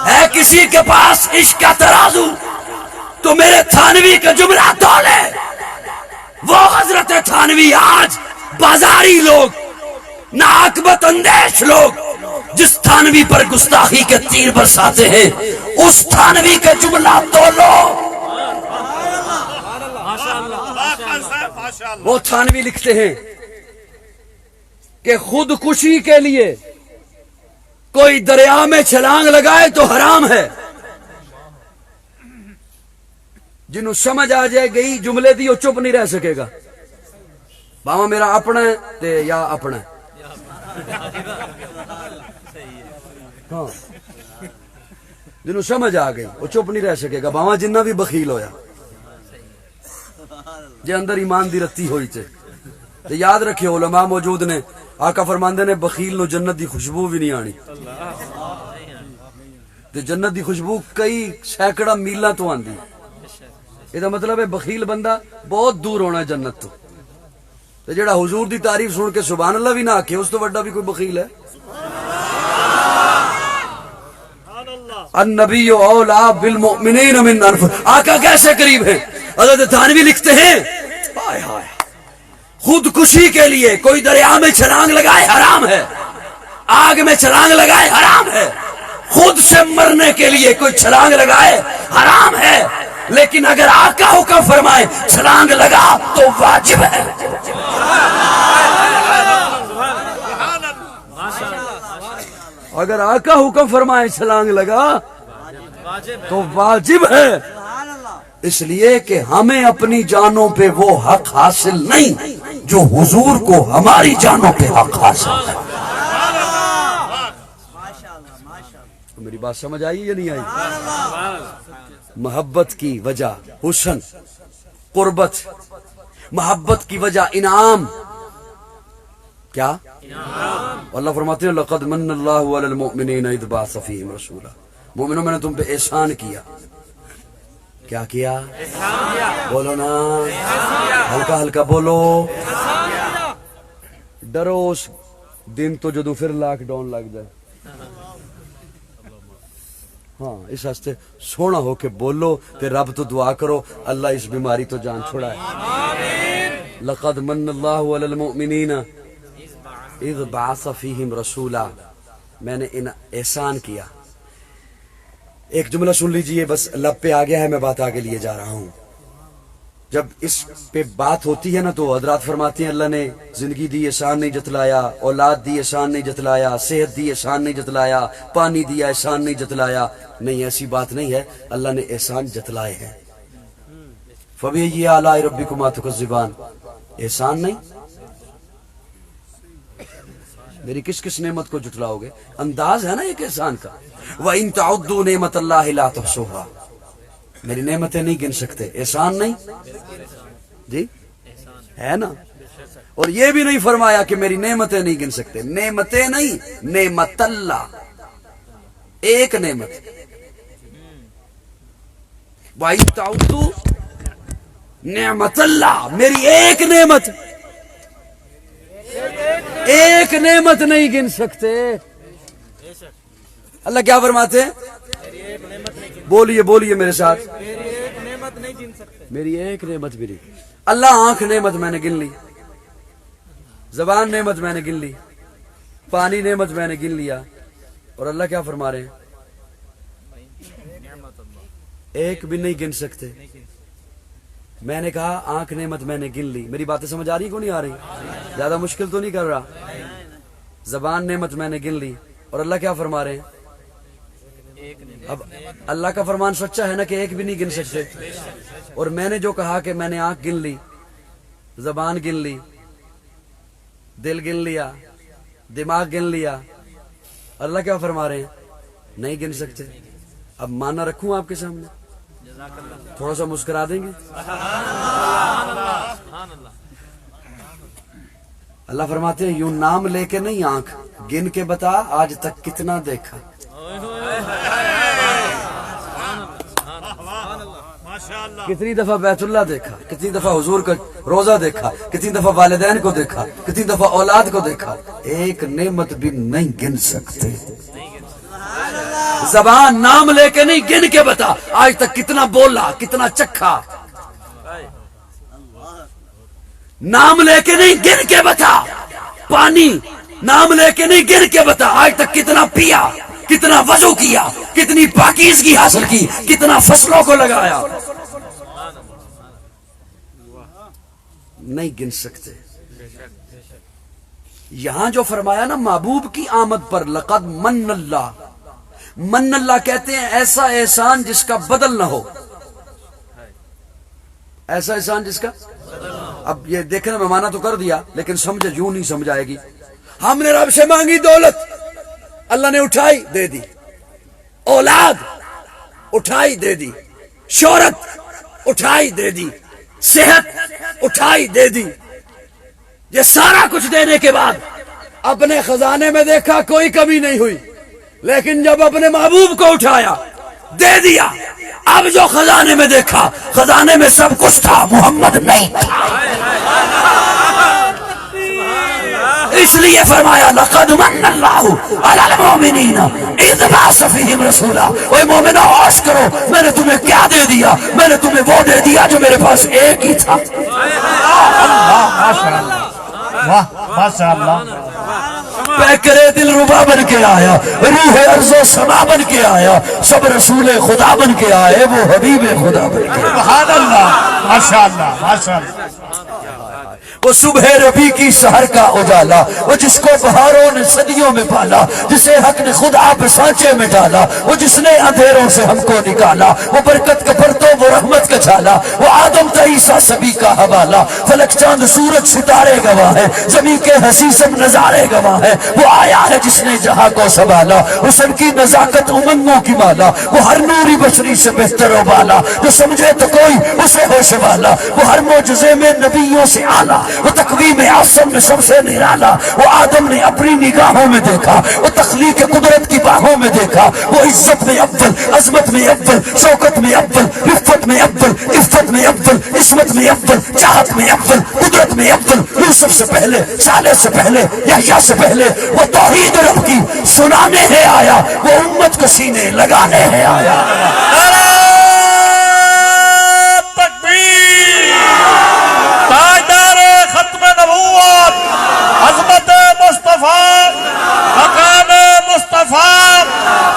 ہے کسی کے پاس عشق کا ترازو تو میرے تھانوی کا جملہ تولے۔ وہ حضرت تھانوی آج بازاری لوگ، ناعاقبت اندیش لوگ جس تھانوی پر گستاخی کے تیر برساتے ہیں، اس تھانوی کا جملہ تولو۔ وہ تھانوی لکھتے ہیں کہ خودکشی کے لیے کوئی دریا میں چھلانگ لگائے تو حرام ہے۔ جنہوں سمجھ آ جائے گئی جملے دی وہ چپ نہیں رہ سکے گا۔ باما میرا اپنا ہے تے یا اپنا ہے، ہاں جنہوں سمجھ آ گئی وہ چپ نہیں رہ سکے گا، باما جنہ بھی بخیل ہویا جے اندر ایمان دی رتی ہوئی تے یاد رکھے علماء موجود نے، آقا فرماندے نے بخیل نو جنت دی خوشبو بھی نہیں آنی، تے جنت دی خوشبو کئی سینکڑا میلاں تو آندی، یہ مطلب ہے بخیل بندہ بہت دور ہونا ہے جنت تو۔ تے جڑا حضور دی تعریف سن کے سبحان اللہ بھی نہ آکھے اس تو بڑا بھی کوئی بخیل ہے؟ النبی اولی بالمؤمنین من انفسہم۔ آقا کیسے قریب ہیں؟ حضرت تھانوی لکھتے ہیں خودکشی کے لیے کوئی دریا میں چھلانگ لگائے حرام ہے، آگ میں چھلانگ لگائے حرام ہے، خود سے مرنے کے لیے کوئی چھلانگ لگائے حرام ہے، لیکن اگر آقا حکم فرمائے چھلانگ لگا تو واجب ہے۔ اگر آقا حکم فرمائے چھلانگ لگا تو واجب ہے، اس لیے کہ ہمیں اپنی جانوں پہ وہ حق حاصل نہیں جو حضور کو ہماری جانوں پہ حق حاصل ہے۔ میری بات سمجھ آئی یا نہیں آئی؟ محبت کی وجہ حسن، قربت، محبت کی وجہ انعام، کیا؟ اللہ فرماتے ہیں لقد من اللہ علی المؤمنین اذ بعث فیہم رسولا، مومنوں میں نے تم پہ احسان کیا۔ کیا کیا؟ بولو نا، ہلکا ہلکا بولو۔ ڈرو اس دن تو جدو پھر لاک ڈاؤن لگ جائے، ہاں اس واسطے سونا ہو کے بولو تے رب تو دعا کرو اللہ اس بیماری تو جان چھڑائے۔ لقد من اللہ علی المؤمنین اذ بعث فیہم رسولا، میں نے ان احسان کیا۔ ایک جملہ سن لیجئے، بس لب پہ آ گیا ہے، میں بات آگے لیے جا رہا ہوں۔ جب اس پہ بات ہوتی ہے نا تو حضرات فرماتے ہیں اللہ نے زندگی دی احسان نہیں جتلایا، اولاد دی احسان نہیں جتلایا، صحت دی احسان نہیں جتلایا، پانی دیا احسان نہیں جتلایا۔ نہیں، ایسی بات نہیں ہے، اللہ نے احسان جتلائے ہیں۔ فَبِأَيِّ آلَاءِ رَبِّكُمَا تُكَذِّبَانِ، احسان نہیں؟ میری کس کس نعمت کو جھٹلاؤ گے؟ انداز ہے نا ایک احسان کا۔ وَإِن تَعُدُّوا نِعْمَتَ اللَّهِ لَا تُحْصُوهَا، میری نعمتیں نہیں گن سکتے، احسان نہیں؟ جی ہے نا۔ اور یہ بھی نہیں فرمایا کہ میری نعمتیں نہیں گن سکتے، نعمتیں نہیں، نعمت اللہ، ایک نعمت۔ وَإِن تَعُدُّوا نعمت اللہ، میری ایک نعمت، ایک نعمت نہیں گن سکتے۔ اللہ کیا فرماتے ہیں؟ بولیے بولیے میرے ساتھ، میری ایک نعمت بھی نہیں۔ اللہ آنکھ نعمت میں نے گن لی، زبان نعمت میں نے گن لی، پانی نعمت میں نے گن لیا، اور اللہ کیا فرما رہے ہیں؟ ایک بھی نہیں گن سکتے۔ میں نے کہا آنکھ نعمت میں نے گن لی، میری باتیں سمجھ آ رہی کو نہیں آ رہی؟ زیادہ مشکل تو نہیں کر رہا؟ زبان نعمت میں نے گن لی، اور اللہ کیا فرما رہے ہیں؟ اب اللہ کا فرمان سچا ہے نا کہ ایک بھی نہیں گن سکتے۔ اور میں نے جو کہا کہ میں نے آنکھ گن لی، زبان گن لی، دل گن لیا، دماغ گن لیا، اللہ کیا فرما رہے ہیں؟ نہیں گن سکتے۔ اب مانا رکھوں آپ کے سامنے، تھوڑا سا مسکرا دیں گے؟ اللہ فرماتے ہیں یوں نام لے کے نہیں، آنکھ گن کے بتا آج تک کتنا دیکھا۔ کتنی دفعہ بیت اللہ دیکھا، کتنی دفعہ حضور کا روزہ دیکھا، کتنی دفعہ والدین کو دیکھا، کتنی دفعہ اولاد کو دیکھا، ایک نعمت بھی نہیں گن سکتے۔ زبان نام لے کے نہیں، گن کے بتا آج تک کتنا بولا، کتنا چکھا۔ نام لے کے نہیں، گن کے بتا۔ پانی نام لے کے نہیں، گن کے بتا آج تک کتنا پیا، کتنا وضو کیا، کتنی پاکیزگی حاصل کی، کتنا فصلوں کو لگایا، نہیں گن سکتے۔ یہاں جو فرمایا نا محبوب کی آمد پر لقد من اللہ، من اللہ کہتے ہیں ایسا احسان جس کا بدل نہ ہو، ایسا احسان جس کا۔ اب یہ دیکھنا میں مانا تو کر دیا لیکن سمجھے یوں نہیں سمجھ آئے گی۔ ہم نے رب سے مانگی دولت، اللہ نے اٹھائی دے دی، اولاد اٹھائی دے دی، شہرت اٹھائی دے دی، صحت اٹھائی دے دی، یہ سارا کچھ دینے کے بعد اپنے خزانے میں دیکھا کوئی کمی نہیں ہوئی، لیکن جب اپنے محبوب کو اٹھایا دے دیا، اب جو خزانے میں دیکھا خزانے میں سب کچھ تھا، محمد نہیں تھا۔ اس لیے فرمایا لقد من اللہ علی المؤمنین اذ بعث فیہم رسولا۔ اے مومنو ہوش کرو، میں نے تمہیں کیا دے دیا؟ میں نے تمہیں وہ دے دیا جو میرے پاس ایک ہی تھا۔ واہ ماشاء اللہ۔ پیکرے دل ربا بن کے آیا، روح ارض و سما بن کے آیا، سب رسول خدا بن کے آئے، وہ حبیب خدا بن کے آئے۔ سبحان اللہ، ماشاء اللہ ماشاء اللہ۔ وہ صبح ربی کی سحر کا اجالا، وہ جس کو بہاروں نے صدیوں میں پالا، جسے حق نے خود آپ سانچے میں ڈالا، وہ جس نے اندھیروں سے ہم کو نکالا، وہ برکت کا پرتو، وہ رحمت کا چھالا، وہ آدم تا عیسیٰ سبھی کا حوالہ، فلک چاند سورج ستارے گواہ ہے، زمین کے ہنسی سب نظارے گواہ ہے، وہ آیا ہے جس نے جہاں کو سنبھالا، حسن کی نزاکت امنگوں کی مالا، وہ ہر نوری بشری سے بہتر و بالا، جو سمجھے تو کوئی اسے ہوش والا، وہ ہر معجزے میں نبیوں سے اعلیٰ، وہ تقویم اعظم میں سب سے نرالا، وہ آدم نے اپنی نگاہوں میں دیکھا، وہ تخلیق قدرت کی باہوں میں دیکھا، وہ عزت میں اول، عظمت میں اول، شوکت میں اول، رفت میں اول، عفت میں اول، عصمت میں اول، چاہت میں اول، قدرت میں اول، یوسف سے پہلے، صالح سے پہلے، یحییٰ سے پہلے، وہ توحید رب کی سنانے ہے آیا، وہ امت کو سینے لگانے ہے آیا۔ عظمت مصطفیٰ، مقام مصطفیٰ،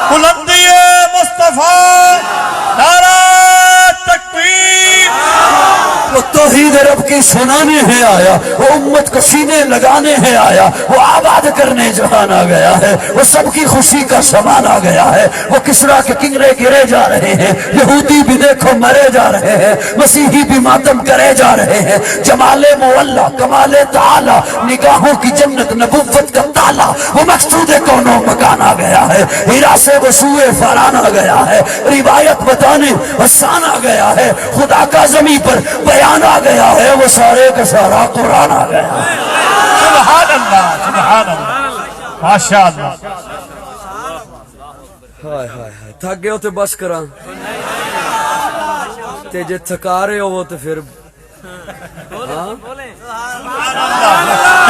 بلندی مصطفیٰ، نعرہ تکبیر۔ وہ توحید رب کی سنانے ہے آیا، وہ امت کو سینے لگانے ہے آیا، وہ آباد کرنے جہان آ گیا ہے، وہ سب کی خوشی کا سامان آ گیا ہے، وہ کسریٰ کے کنگرے گرے جا رہے ہیں، یہودی بھی دیکھو مرے جا رہے ہیں، مسیحی بھی ماتم کرے جا رہے ہیں، جمال مولا، کمال تعالی، نگاہوں کی جنت، نبوت کا تالا، وہ مقصود کونوں مکان آ گیا ہے، ہیرا سے وسوئے فاران آ گیا ہے، روایت بتانے حسان آ گیا ہے، خدا کا زمین پر بیان آ گیا ہے، وہ سارے کا سارا قرآن آ گیا ہے۔ سبحان اللہ، سبحان اللہ، ماشاء اللہ۔ ہائے ہائے ہائے، تھک گئے ہو تو بس کراں تے جے تھکا رہے ہو تو پھر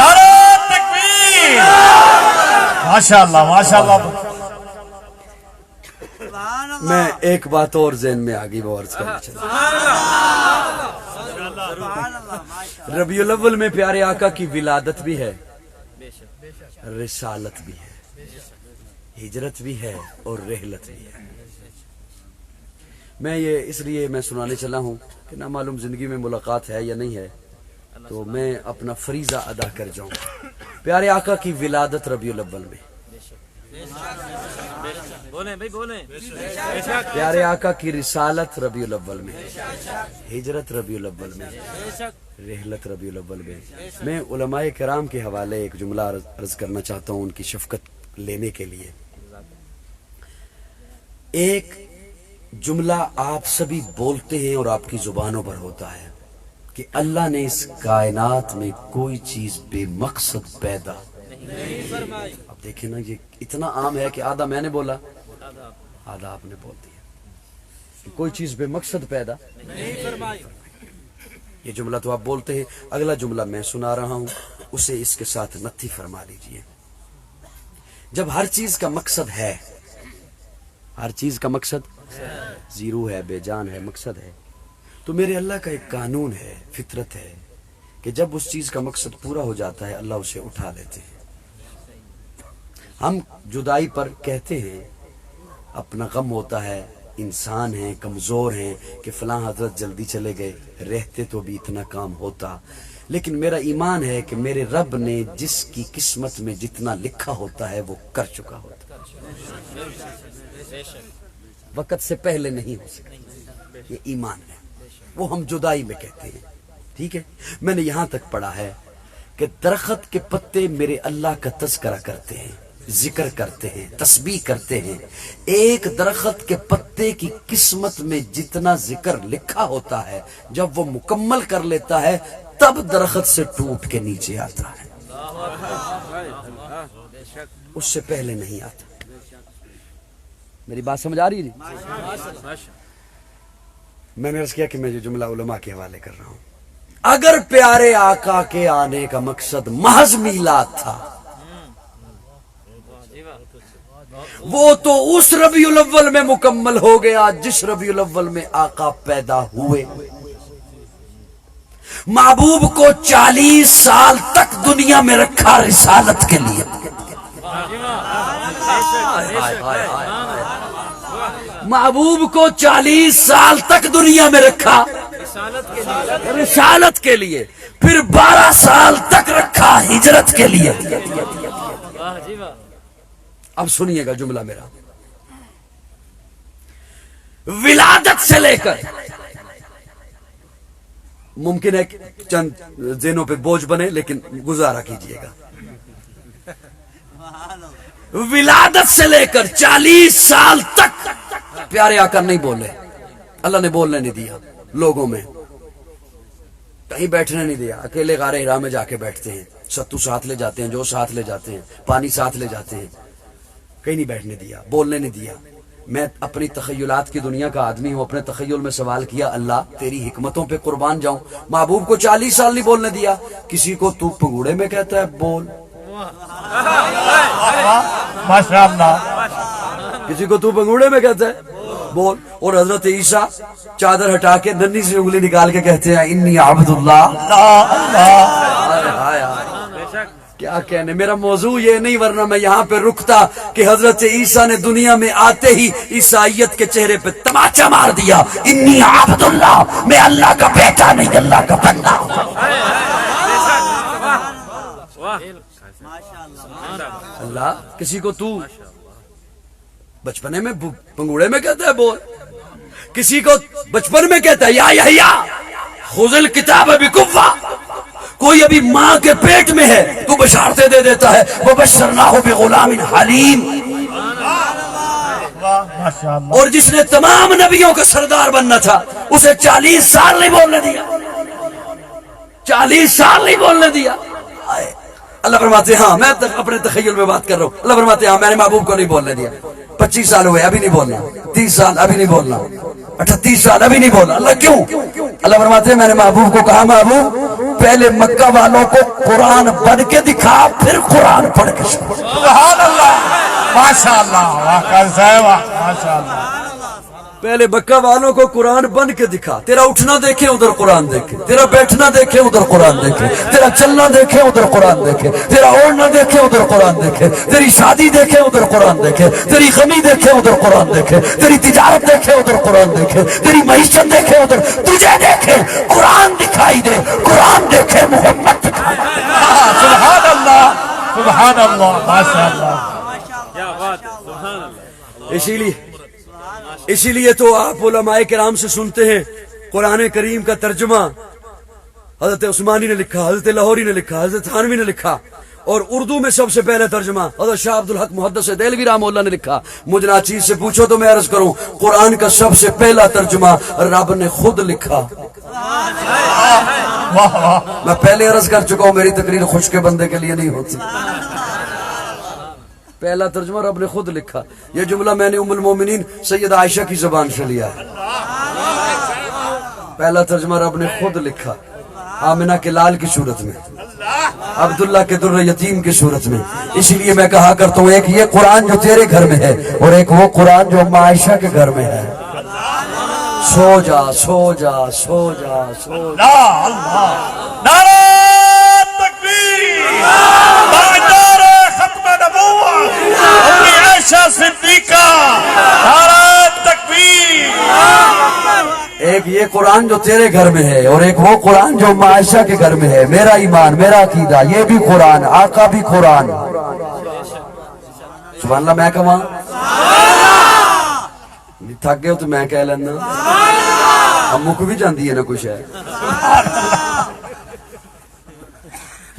نعرہ تکبیر، ماشاء اللہ، ماشاء اللہ۔ میں ایک بات اور ذہن میں آگئی وہ عرض کرنا چاہتا ہوں۔ ربیع الاول میں پیارے آقا کی ولادت بھی ہے، رسالت بھی ہے، ہجرت بھی ہے اور رحلت بھی ہے۔ میں یہ اس لیے میں سنانے چلا ہوں کہ نہ معلوم زندگی میں ملاقات ہے یا نہیں ہے، تو میں اپنا فریضہ ادا کر جاؤں۔ پیارے آقا کی ولادت ربیع الاول میں، پیارے آقا کی رسالت ربیع الاول میں، ہجرت ربیع الاول میں، رحلت ربیع الاول میں۔ میں علماء کرام کے حوالے ایک جملہ عرض کرنا چاہتا ہوں ان کی شفقت لینے کے لیے۔ ایک جملہ آپ سبھی بولتے ہیں اور آپ کی زبانوں پر ہوتا ہے کہ اللہ نے اس کائنات میں کوئی چیز بے مقصد پیدا۔ اب دیکھیں نا، یہ اتنا عام ہے کہ آدھا میں نے بولا، آدھا آپ نے بول دیا۔ کوئی چیز بے مقصد پیدا نہیں فرمائی۔ یہ جملہ تو آپ بولتے ہیں، اگلا جملہ میں سنا رہا ہوں، اسے اس کے ساتھ نتھی فرما لیجئے۔ جب ہر چیز کا مقصد ہے، ہر چیز کا مقصد زیرو ہے، بے جان ہے، مقصد ہے، تو میرے اللہ کا ایک قانون ہے، فطرت ہے کہ جب اس چیز کا مقصد پورا ہو جاتا ہے اللہ اسے اٹھا لیتے ہیں۔ ہم جدائی پر کہتے ہیں، اپنا غم ہوتا ہے، انسان ہیں، کمزور ہیں کہ فلاں حضرت جلدی چلے گئے، رہتے تو بھی اتنا کام ہوتا۔ لیکن میرا ایمان ہے کہ میرے رب نے جس کی قسمت میں جتنا لکھا ہوتا ہے وہ کر چکا ہوتا ہے، وقت سے پہلے نہیں ہو سکتا۔ یہ ایمان ہے، وہ ہم جدائی میں کہتے ہیں، ٹھیک ہے۔ میں نے یہاں تک پڑھا ہے کہ درخت کے پتے میرے اللہ کا تذکرہ کرتے ہیں، ذکر کرتے ہیں، تسبیح کرتے ہیں۔ ایک درخت کے پتے کی قسمت میں جتنا ذکر لکھا ہوتا ہے جب وہ مکمل کر لیتا ہے تب درخت سے ٹوٹ کے نیچے آتا ہے، اس سے پہلے نہیں آتا۔ میری بات سمجھ آ رہی ہے؟ میں نے عرض کیا کہ میں یہ جملہ علماء کے حوالے کر رہا ہوں۔ اگر پیارے آقا کے آنے کا مقصد محض میلاد تھا، وہ تو اس ربیع الاول میں مکمل ہو گیا جس ربیع الاول میں آقا پیدا ہوئے۔ محبوب کو 40 سال تک دنیا میں رکھا رسالت کے لیے، محبوب کو 40 سال تک دنیا میں رکھا رسالت کے لیے۔ پھر 12 سال تک رکھا ہجرت کے لیے. اب سنیے گا جملہ میرا. ولادت سے لے کر، ممکن ہے چند ذہنوں پہ بوجھ بنے لیکن گزارا کیجئے گا. ولادت سے لے کر 40 سال تک پیارے آقا نہیں بولے. اللہ نے بولنے نہیں دیا لوگوں میں، کہیں بیٹھنے نہیں دیا. اکیلے غار ہرا میں جا کے بیٹھتے ہیں، ستو ساتھ لے جاتے ہیں، جو ساتھ لے جاتے ہیں، پانی ساتھ لے جاتے ہیں. کہیں نہیں بیٹھنے دیا، بولنے نہیں دیا. میں اپنی تخیلات کی دنیا کا آدمی ہوں. اپنے تخیل میں سوال کیا، اللہ تیری حکمتوں پہ قربان جاؤں. محبوب کو 40 سال نہیں بولنے دیا. کسی کو تو پنگوڑے میں کہتا ہے بول، ماشاء اللہ. کسی کو تو پنگوڑے میں کہتا ہے بول. اور حضرت عیسیٰ چادر ہٹا کے ننھی سی انگلی نکال کے کہتے ہیں انی عبد اللہ. کیا کہنے. میرا موضوع یہ نہیں، ورنہ میں یہاں پہ رکتا کہ حضرت عیسیٰ نے دنیا میں آتے ہی عیسائیت کے چہرے پہ تماچا مار دیا. انی عبد اللہ، میں اللہ کا بیٹا نہیں، اللہ کا بندہ. اللہ کسی کو تو بچپنے میں پنگوڑے میں کہتا ہے بول، کسی کو بچپن میں کہتا ہے یا یحییٰ خذ الکتاب بقوہ. کوئی ابھی ماں کے پیٹ میں ہے تو بشارتیں دے دیتا ہے وبشرناہ بغلام حلیم. اور جس نے تمام نبیوں کا سردار بننا تھا اسے 40 سال نہیں بولنے دیا. 40 سال نہیں بولنے دیا. اللہ فرماتے ہاں میں اپنے تخیل میں بات کر رہا ہوں. اللہ فرماتے ہاں میں نے محبوب کو نہیں بولنے دیا. 25 سال ہوئے ابھی نہیں بولنا، 30 سال ابھی نہیں بولنا، 38 سال ابھی نہیں بولنا. اللہ کیوں؟ اللہ فرماتے ہیں میں نے محبوب کو کہا محبوب پہلے مکہ والوں کو قرآن پڑھ کے دکھا، پھر قرآن پڑھ کے. سبحان اللہ، ماشاء اللہ، واقعی صاحب ماشاء اللہ. پہلے مکہ والوں کو قرآن بن کے دکھا. تیرا اٹھنا دیکھے ادھر قرآن دیکھے، تیرا بیٹھنا دیکھے ادھر قرآن دیکھے، تیرا چلنا دیکھے ادھر قرآن دیکھے، تیرا اوڑھنا دیکھے ادھر قرآن دیکھے، تیری شادی دیکھے ادھر قرآن دیکھے، تیری غمی دیکھے ادھر قرآن دیکھے، تیری تجارت دیکھے ادھر قرآن دیکھے، تیری معیشت دیکھے ادھر. تجھے دیکھے قرآن دکھائی دے، قرآن دیکھے محمد دکھائی دے. سبحان اللہ، سبحان اللہ، ماشاء اللہ. اسی لیے تو آپ علماء کرام سے سنتے ہیں قرآن کریم کا ترجمہ حضرت عثمانی نے لکھا، حضرت لاہوری نے لکھا، حضرت تھانوی نے لکھا، اور اردو میں سب سے پہلے ترجمہ حضرت شاہ عبد الحق محدث دہلوی رحمہ اللہ نے لکھا. مجھے ناچیز سے پوچھو تو میں عرض کروں قرآن کا سب سے پہلا ترجمہ رب نے خود لکھا. میں پہلے عرض کر چکا ہوں میری تقریر خوش کے بندے کے لیے نہیں ہوتی. پہلا ترجمہ رب نے خود لکھا. یہ جملہ میں نے ام المومنین سیدہ عائشہ کی زبان سے لیا ہے. پہلا ترجمہ رب نے خود لکھا، آمنہ کے لال کی صورت میں، عبداللہ کے در یتیم کی صورت میں. اس لیے میں کہا کرتا ہوں ایک یہ قرآن جو تیرے گھر میں ہے اور ایک وہ قرآن جو ام عائشہ کے گھر میں ہے. سو جا سو جا سو جا سو جا. اللہ، نعرہ تکبیر، نعرہ ختم نبوت، امی عائشہ صدیقہ، نعرہ تکبیر. ایک یہ قرآن جو تیرے گھر میں ہے اور ایک وہ قرآن جو ام عائشہ کے گھر میں ہے. میرا ایمان، میرا عقیدہ، یہ بھی قرآن، آقا بھی قرآن. سبحان اللہ. میں کہاں تھک گئے ہو تو میں کہہ لینا، ہم مک بھی جاندی ہے نا کچھ ہے.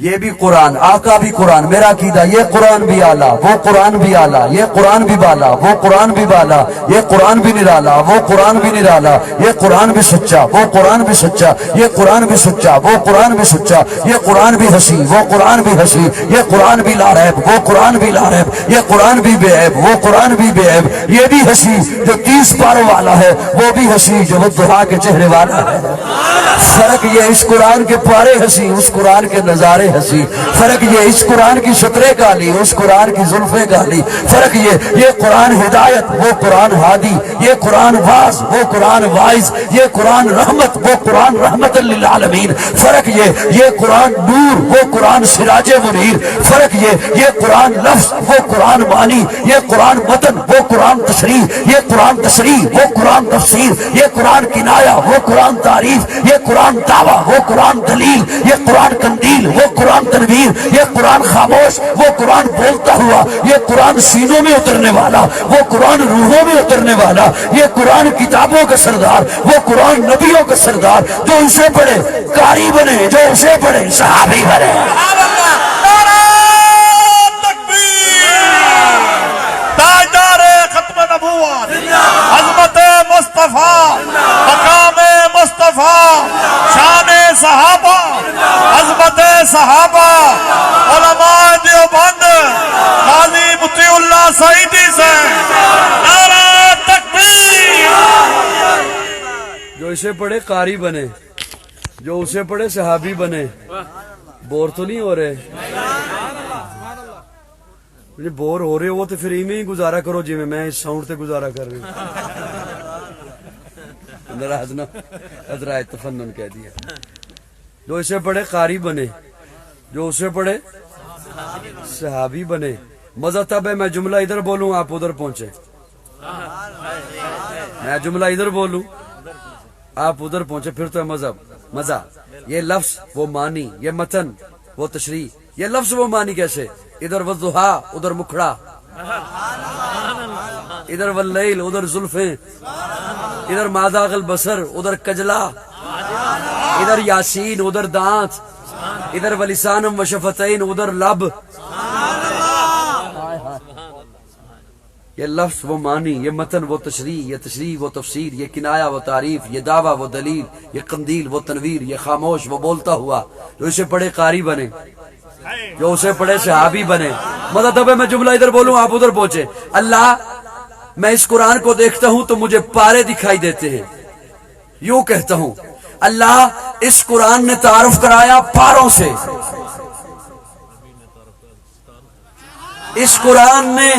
یہ بھی قرآن، آقا بھی قرآن، میرا عقیدہ یہ قرآن بھی اعلیٰ، وہ قرآن بھی اعلیٰ، یہ قرآن بھی بالا، وہ قرآن بھی بالا، یہ قرآن بھی نرالا، وہ قرآن بھی نرالا، یہ قرآن بھی سچا، وہ قرآن بھی سچا، یہ قرآن بھی سچا، وہ قرآن بھی سچا، یہ قرآن بھی ہنسی، وہ قرآن بھی ہنسی، یہ قرآن بھی لا ریب، وہ قرآن بھی لا ریب، یہ قرآن بھی بے عیب، وہ قرآن بھی بے عیب. یہ بھی ہنسی جو 30 پاروں والا ہے، وہ بھی ہنسی جو ضحیٰ کے چہرے والا ہے. فرق یہ اس قرآن کے پارے ہنسی، اس قرآن کے نظارے ہنسی. فرق یہ اس قرآن کی شطریں گالی اس قرآن کی زلفیں گالی. فرق یہ قرآن ہدایت وہ قرآن ہادی, یہ قرآن واز وہ قرآن وائز, یہ قرآن رحمت وہ قرآن رحمت للعالمین. فرق یہ قرآن نور وہ قرآن سراج منیر. فرق یہ قرآن لفظ وہ قرآن معنی, یہ قرآن متن وہ قرآن تشریح, یہ قرآن تشریح وہ قرآن تفسیر, یہ قرآن کنایا وہ قرآن تعریف, یہ قرآن دعویٰ وہ قرآن دلیل, یہ قرآن قندیل وہ قرآن تنویر, یہ قرآن خاموش وہ قرآن بولتا ہوا, یہ قرآن سینوں میں اترنے والا وہ قرآن روحوں میں اترنے والا, یہ قرآن کتابوں کا سردار وہ قرآن نبیوں کا سردار. جو اسے پڑھے قاری بنے, جو اسے پڑھے صحابی بنے. عظمت مصطفیٰ, مقام مصطفیٰ, شان صحابہ, عظمت صحابہ, علماء دیوبند, قاضی مطیع اللہ سعیدی سے نعرہ تکبیر. جو اسے پڑھے قاری بنے, جو اسے پڑھے صحابی بنے. بور تو نہیں ہو رہے؟ بور ہو رہے ہو تو پھر ایویں ہی گزارا کرو جی میں اس ساؤنڈ تے گزارا کر رہی ہوں. ناراض نہ حضرات تفنن کہہ دیا. جو اسے پڑھے قاری بنے, جو اسے پڑھے صحابی بنے. مزہ تب ہے میں جملہ ادھر بولوں آپ ادھر پہنچے, میں جملہ ادھر بولوں آپ ادھر پہنچے, پھر تو ہے مزہ. یہ لفظ وہ معنی, یہ متن وہ تشریح. یہ لفظ وہ معنی کیسے؟ ادھر والضحا ادھر مکھڑا, ادھر واللیل ادھر زلفیں, ادھر ما زاغ البصر ادھر کجلا, ادھر یاسین ادھر دانت, ادھر ولسانم وشفتین ادھر لب. یہ لفظ وہ معنی, یہ متن وہ تشریح, یہ تشریح وہ تفسیر, یہ کنایا وہ تعریف, یہ دعویٰ وہ دلیل, یہ قندیل وہ تنویر, یہ خاموش وہ بولتا ہوا. جو اسے پڑھے قاری بنے, جو اسے پڑھے صحابی بنے. مطلب ہے میں جملہ ادھر بولوں آپ ادھر پہنچے. اللہ میں اس قرآن کو دیکھتا ہوں تو مجھے پارے دکھائی دیتے ہیں. یوں کہتا ہوں اللہ اس قرآن نے تعارف کرایا پاروں سے, اس قرآن نے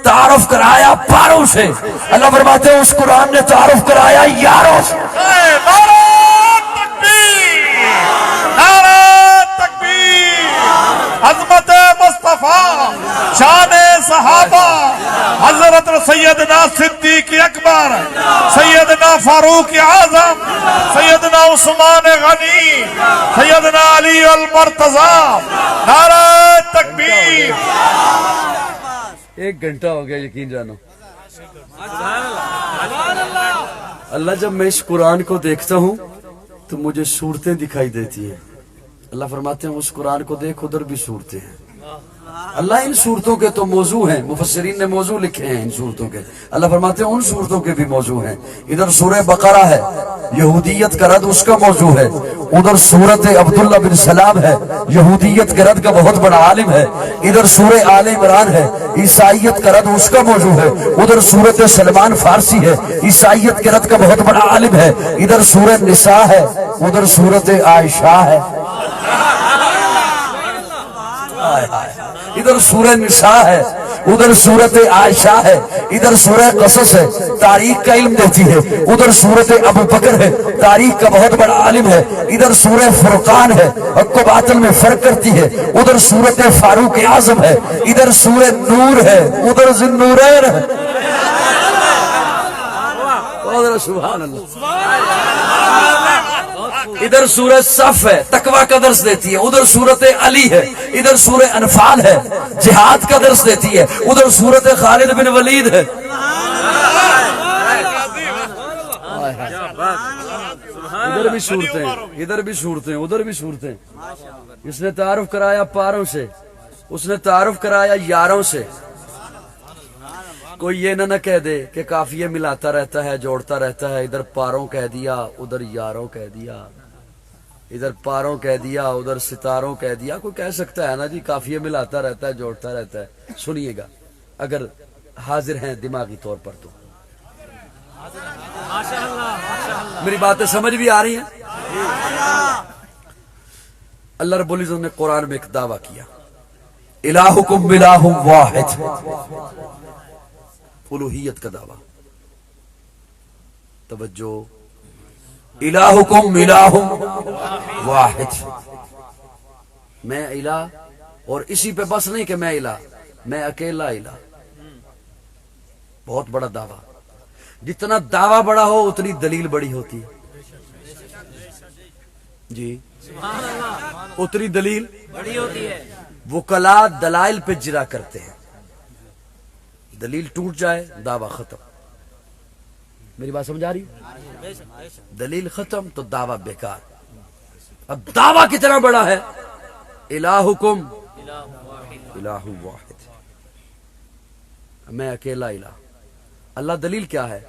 تعارف کرایا پاروں سے. اللہ فرماتے ہیں اس قرآن نے تعارف کرایا یاروں سے. عظمت مصطفیٰ, شان صحابہ, حضرت سیدنا صدیق اکبر, سیدنا فاروق اعظم, سیدنا عثمان غنی, سیدنا علی المرتضی. نعرہ تکبیر. 1 گھنٹہ ہو گیا یقین جانو. اللہ جب میں اس قرآن کو دیکھتا ہوں تو مجھے صورتیں دکھائی دیتی ہیں. اللہ فرماتے ہیں اس قرآن کو دیکھ ادھر بھی صورتیں ہیں. اللہ ان صورتوں کے تو موضوع ہیں, مفسرین نے موضوع لکھے ہیں ان صورتوں کے. اللہ فرماتے ہیں ان صورتوں کے بھی موضوع ہیں. ادھر سورہ بقرہ ہے, یہودیت کا رد اس کا موضوع ہے. ادھر سورت عبداللہ بن سلام ہے, یہودیت کے رد کا بہت بڑا عالم ہے. ادھر سورہ آل عمران ہے, عیسائیت کا رد اس کا موضوع ہے. ادھر سورت سلمان فارسی ہے, عیسائیت کے رد کا بہت بڑا عالم ہے. ادھر سورہ نساء ہے, ادھر سورت عائشہ ہے. ادھر سورہ نساء ہے, ادھر سورت عائشہ ہے. ادھر سورہ قصص ہے, تاریخ کا علم دیتی ہے. ادھر سورت ابو بکر ہے, تاریخ کا بہت بڑا عالم ہے. ادھر سورہ فرقان ہے, حق و باطل میں فرق کرتی ہے. ادھر سورت فاروق اعظم ہے. ادھر سورہ نور ہے, ادھر ذوالنورین ہے. سبحان اللہ. ادھر سورہ صف ہے, تقوی کا درس دیتی ہے. ادھر سورت علی ہے. ادھر سورہ انفال ہے, جہاد کا درس دیتی ہے. ادھر سورت خالد بن ولید ہے. ادھر بھی صورتیں, ادھر بھی صورتیں, ادھر بھی صورتیں. اس نے تعارف کرایا پاروں سے, اس نے تعارف کرایا یاروں سے. کوئی یہ نہ کہہ دے کہ قافیے ملاتا رہتا ہے, جوڑتا رہتا ہے. ادھر پاروں کہہ دیا, ادھر یاروں کہہ دیا. ادھر پاروں کہہ دیا, ادھر ستاروں کہہ دیا. کوئی کہہ سکتا ہے نا جی قافیے ملاتا رہتا ہے, جوڑتا رہتا ہے. سنیے گا اگر حاضر ہیں دماغی طور پر تو. میری باتیں سمجھ بھی آ رہی ہیں. اللہ رب العزت نے قرآن میں ایک دعویٰ کیا، الہکم الہ واحد، الوہیت کا دعویٰ. توجہ، الہکم الہ واحد، میں الہ، اور اسی پہ بس نہیں کہ میں الہ، میں اکیلا الہ. بہت بڑا دعویٰ. جتنا دعویٰ بڑا ہو اتنی دلیل بڑی ہوتی ہے. جی، اتنی دلیل بڑی ہوتی ہے. وکلا دلائل پہ جرا کرتے ہیں، دلیل ٹوٹ جائے دعویٰ ختم. میری بات سمجھ آ رہی؟ دلیل ختم تو دعویٰ بیکار. اب دعویٰ کتنا بڑا ہے، الہکم الہ واحد، میں اکیلا الہ. اللہ دلیل کیا ہے؟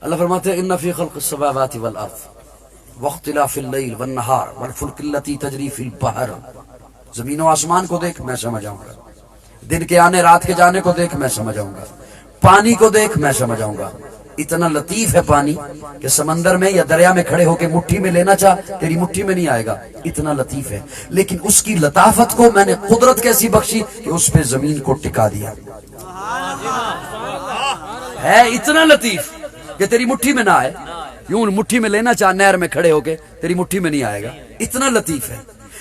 اللہ فرماتے ہیں ان فی خلق السماوات والارض واختلاف اللیل والنہار والفلک التی تجری فی البحر. زمین و آسمان کو دیکھ میں سمجھ آؤں گا، دن کے آنے رات کے جانے کو دیکھ میں سمجھ آؤں گا، پانی کو دیکھ میں سمجھ آؤں گا. اتنا لطیف ہے پانی کہ سمندر میں یا دریا میں کھڑے ہو کے مٹھی میں لینا چاہ تیری مٹھی میں نہیں آئے گا، اتنا لطیف ہے. لیکن اس کی لطافت کو میں نے قدرت کیسی بخشی کہ اس پہ زمین کو ٹکا دیا. ہے اتنا لطیف کہ تیری مٹھی میں نہ آئے، یوں مٹھی میں لینا چاہ نہر میں کھڑے ہو کے تیری مٹھی میں نہیں آئے گا، اتنا لطیف ہے.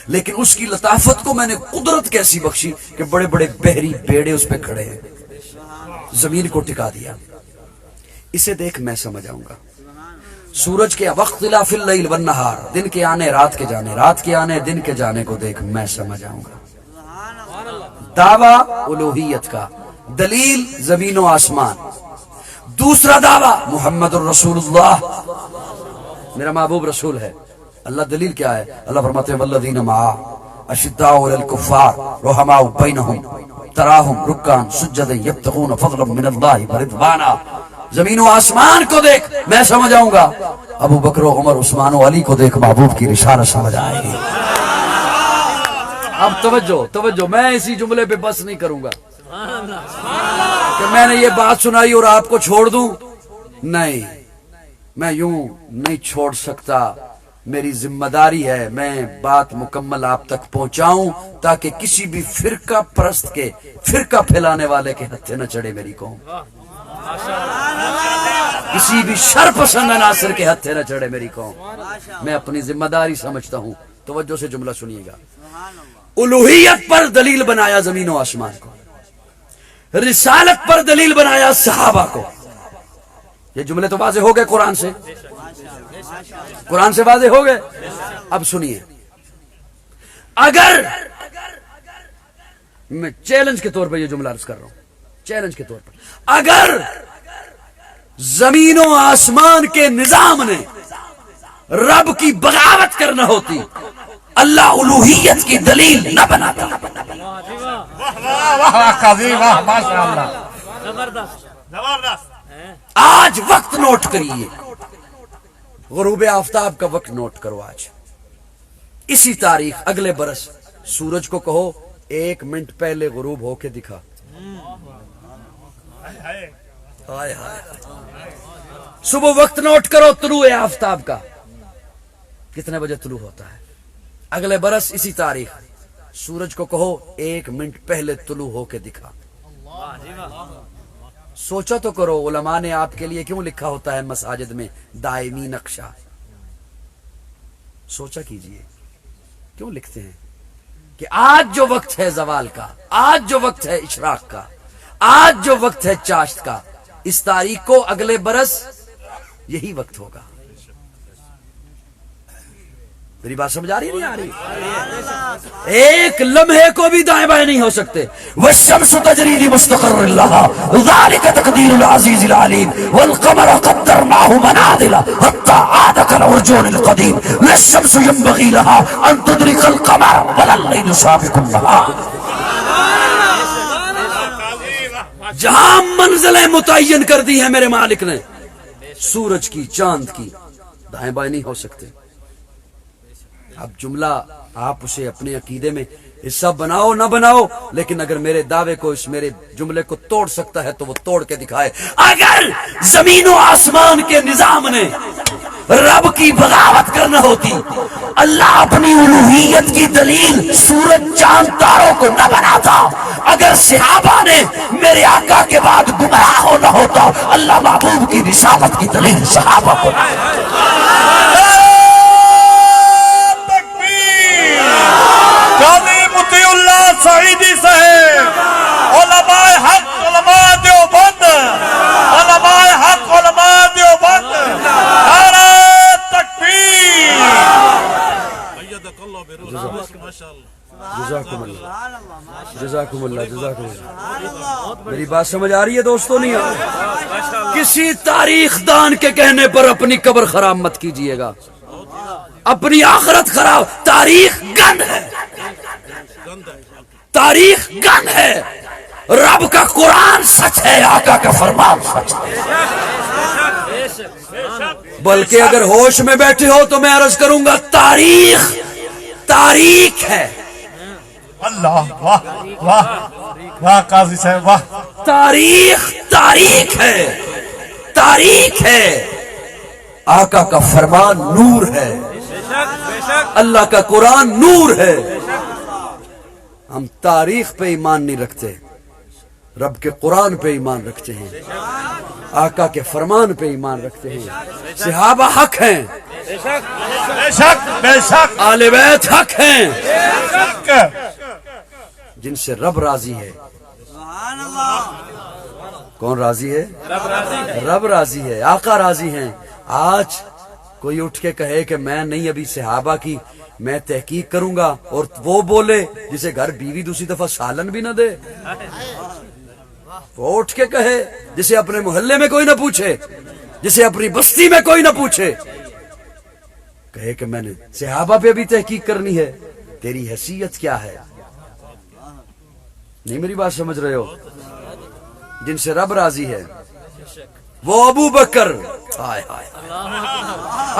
لیکن اس کی لطافت کو میں نے قدرت کیسی بخشی کہ بڑے بڑے بحری بیڑے اس پہ کھڑے ہیں، زمین کو ٹکا دیا. اسے دیکھ میں سمجھ آؤں گا. سورج کے واختلاف اللیل والنہار، دن کے آنے رات کے جانے، رات کے آنے دن کے جانے کو دیکھ میں سمجھ آؤں گا. دعویٰ الوہیت کا، دلیل زمین و آسمان. دوسرا دعویٰ محمد الرسول اللہ، میرا محبوب رسول ہے. اللہ دلیل کیا ہے؟ اللہ فرماتے ہیں والذین معہ اشداء علی الکفار رحماء بینہم تراہم رکعا سجدا یبتغون فضلا من اللہ ورضوانا. زمین و آسمان کو دیکھ میں سمجھ آؤں گا. ابو بکر و عمر عثمان و علی کو دیکھ محبوب کی رسالت سمجھ آئے گی. اب توجہ، میں اسی جملے پہ بس نہیں کروں گا کہ میں نے یہ بات سنائی اور آپ کو چھوڑ دوں. نہیں، میں یوں نہیں چھوڑ سکتا. میری ذمہ داری ہے میں بات مکمل آپ تک پہنچاؤں تاکہ کسی بھی فرقہ پرست کے، فرقہ پھیلانے والے کے ہتھے نہ چڑھے میری قوم، کسی بھی شر پسند عناصر کے ہتھے نہ چڑھے میری قوم. میں اپنی ذمہ داری سمجھتا ہوں. توجہ سے جملہ سنیے گا. الوہیت پر دلیل بنایا زمین و آسمان کو، رسالت پر دلیل بنایا صحابہ کو. یہ جملے تو واضح ہو گئے قرآن سے، قرآن سے واضح ہو گئے. اب سنیے، اگر میں چیلنج کے طور پر یہ جملہ عرض کر رہا ہوں، چیلنج کے طور پر، اگر زمین و آسمان کے نظام نے رب کی بغاوت کرنا ہوتی اللہ الوہیت کی دلیل نہ بناتا. آج وقت نوٹ کریے، غروب آفتاب کا وقت نوٹ کرو. آج اسی تاریخ اگلے برس سورج کو کہو 1 منٹ پہلے غروب ہو کے دکھا. صبح وقت نوٹ کرو طلوع آفتاب کا، کتنے بجے طلوع ہوتا ہے. اگلے برس اسی تاریخ سورج کو کہو 1 منٹ پہلے طلوع ہو کے دکھا. سوچا تو کرو علماء نے آپ کے لیے کیوں لکھا ہوتا ہے مساجد میں دائمی نقشہ. سوچا کیجئے کیوں لکھتے ہیں کہ آج جو وقت ہے زوال کا، آج جو وقت ہے اشراق کا، آج جو وقت ہے چاشت کا، اس تاریخ کو اگلے برس یہی وقت ہوگا. میری بات سمجھ آ رہی نہیں آ رہی؟ ایک لمحے کو بھی دائیں بائیں نہیں ہو سکتے. والشمس تجری لمستقر لها ذلك تقدير العزيز العليم والقمر قدرناه منازل حتى عاد كالعرجون القديم لا الشمس ينبغي لها ان تدرك القمر ولا الليل سابق النهار. جہاں منزلیں متعین کر دی ہیں میرے مالک نے سورج کی، چاند کی، دائیں بائیں نہیں ہو سکتے. اب جملہ آپ اسے اپنے عقیدے میں حصہ بناؤ نہ بناؤ، لیکن اگر میرے دعوے کو، اس میرے جملے کو توڑ سکتا ہے تو وہ توڑ کے دکھائے. اگر زمین و آسمان کے نظام نے رب کی بغاوت کرنا ہوتی، اللہ اپنی الوہیت کی دلیل سورج چاند تاروں کو نہ بناتا، اگر صحابہ نے میرے آقا کے بعد گمراہ ہونا ہوتا، اللہ محبوب کی رسالت کی دلیل صحابہ کو نہ قاضی مطیع اللہ سعیدی صاحب، علماء حق، علماء دیوبند، علماء حق، علماء دیوبند، نعرہ تکبیر۔ جزاکم اللہ، جزاکم اللہ، جزاکم اللہ۔ میری بات سمجھ آ رہی ہے دوستو؟ نہیں آ رہی؟ کسی تاریخ دان کے کہنے پر اپنی قبر خراب مت کیجئے گا، اپنی آخرت خراب۔ تاریخ گند ہے، تاریخ گند ہے، رب کا قرآن سچ ہے، آقا کا فرمان سچ ہے۔ بلکہ اگر ہوش میں بیٹھے ہو تو میں عرض کروں گا تاریخ تاریخ ہے، اللہ، واہ واہ واہ قاضی صاحب واہ۔ تاریخ تاریخ ہے، تاریخ ہے۔ آقا کا فرمان نور ہے، اللہ کا قرآن نور ہے۔ ہم تاریخ پہ ایمان نہیں رکھتے، رب کے قرآن پہ ایمان رکھتے ہیں، آقا کے فرمان پہ ایمان رکھتے ہیں۔ صحابہ حق ہیں، بے شک بے شک آل بیت حق ہیں، شک۔ جن سے رب راضی ہے۔ کون راضی ہے؟ رب راضی ہے، آقا راضی ہیں۔ آج کوئی اٹھ کے کہے کہ میں نہیں ابھی صحابہ کی میں تحقیق کروں گا، اور وہ بولے جسے گھر بیوی دوسری دفعہ سالن بھی نہ دے، وہ اٹھ کے کہے جسے اپنے محلے میں کوئی نہ پوچھے، جسے اپنی بستی میں کوئی نہ پوچھے، کہے کہ میں نے صحابہ پہ بھی تحقیق کرنی ہے۔ تیری حیثیت کیا ہے؟ نہیں میری بات سمجھ رہے ہو؟ جن سے رب راضی ہے وہ ابو بکر، ہائے ہائے،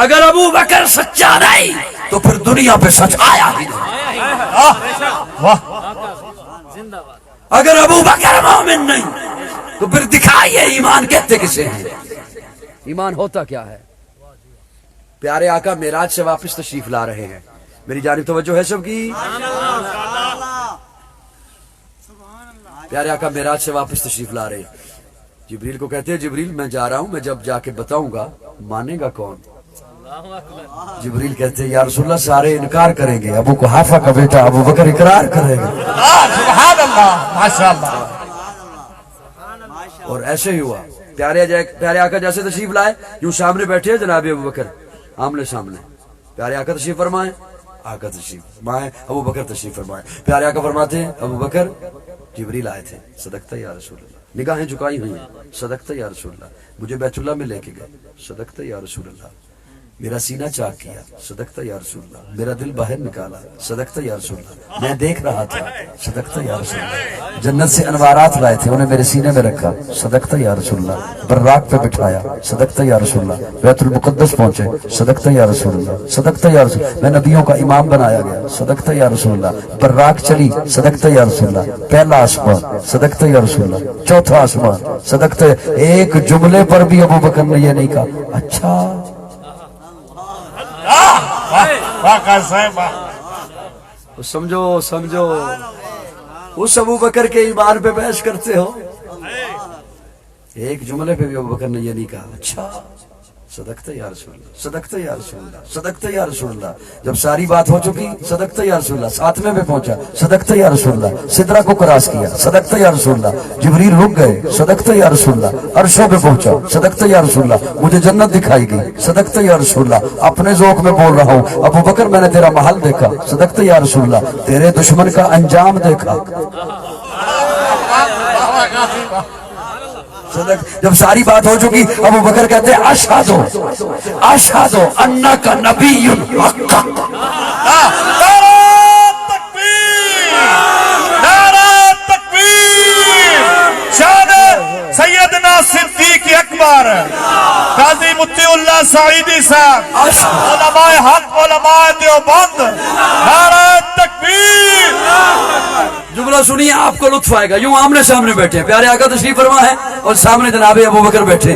اگر ابو بکر سچا نہیں تو پھر دنیا پہ سچ آیا ہی نہیں۔ اگر ابو بکر مومن نہیں تو پھر دکھائیے ایمان کہتے کسے ہیں؟ ایمان ہوتا کیا ہے؟ پیارے آقا معراج سے واپس تشریف لا رہے ہیں، میری جانب توجہ ہے سب کی؟ پیارے آقا معراج سے واپس تشریف لا رہے ہیں، جبریل کو کہتے ہیں جبریل میں جا رہا ہوں، میں جب جا کے بتاؤں گا مانے گا کون؟ جبریل کہتے ہیں یا رسول اللہ سارے انکار کریں گے، ابو قحافہ کا بیٹا ابو بکر اقرار کرے گا۔ سبحان اللہ، ماشاءاللہ۔ اور ایسے ہی ہوا، پیارے آقا جیسے تشریف لائے یوں سامنے بیٹھے جناب ابو بکر آمنے سامنے، پیارے آقا تشریف فرمائے، آقا تشریف فرمائے، ابو بکر تشریف فرمائے۔ پیارے آقا فرماتے ہیں ابو بکر جبریل آئے تھے، صدقت یا رسول اللہ، نگاہیں جھکائی ہوئی ہیں، صدقت یا رسول اللہ، مجھے بیت اللہ میں لے کے گئے، صدقت یا رسول اللہ، میرا سینہ چاک کیا، صدقت یا رسول اللہ، میرا دل باہر نکالا، صدقت یا رسول اللہ، میں دیکھ رہا تھا، صدقت یا رسول اللہ، جنت سے انوارات لائے تھے انہیں میرے سینے میں رکھا، صدقت یا رسول اللہ، براق پہ بٹھایا، صدقت یا رسول اللہ، بیت المقدس پہنچے، صدقت یا رسول اللہ، صدقت یا رسول اللہ، میں نبیوں کا امام بنایا گیا، صدقت یا رسول اللہ، براق چلی، صدقت یا رسول اللہ، پہلا آسمان، صدقت یا رسول اللہ، چوتھا آسمان، صدقت۔ ایک جملے پر بھی ابو بکر نے یہ نہیں کہا اچھا سمجھو سمجھو، اس ابو بکر کے ایمان پہ بحث کرتے ہو، ایک جملے پہ بھی ابو بکر نے یہ نہیں کہا اچھا صدقت یا رسول اللہ، صدقت یا رسول اللہ، صدقت یا رسول اللہ۔ جب ساری بات ہو چکی صدقت یا رسول اللہ، ساتویں میں پہنچا صدقت یا رسول اللہ، سدرہ کو کراس کیا صدقت یا رسول اللہ، جبریل رک گئے صدقت یا رسول اللہ، عرشوں پہ پہنچا صدقت یا رسول اللہ، مجھے جنت دکھائی گئی صدقت یا رسول اللہ، اپنے ذوق میں بول رہا ہوں ابو بکر میں نے تیرا محل دیکھا صدقت یا رسول اللہ، تیرے دشمن کا انجام دیکھا۔ جب ساری بات ہو چکی ابو بکر کہتے ہیں اشہدو اشہدو انک نبی حق۔ سیدنا صدیق اکبر قاضی مطیع اللہ سعیدی صاحب، علماء حق، علماء دیوبند، نعرہ تکبیر۔ جملہ سنیے آپ کو لطف آئے گا، یوں آمنے سامنے بیٹھے ہیں، پیارے آقا تشریف فرما ہے اور سامنے جناب ابو بکر بیٹھے،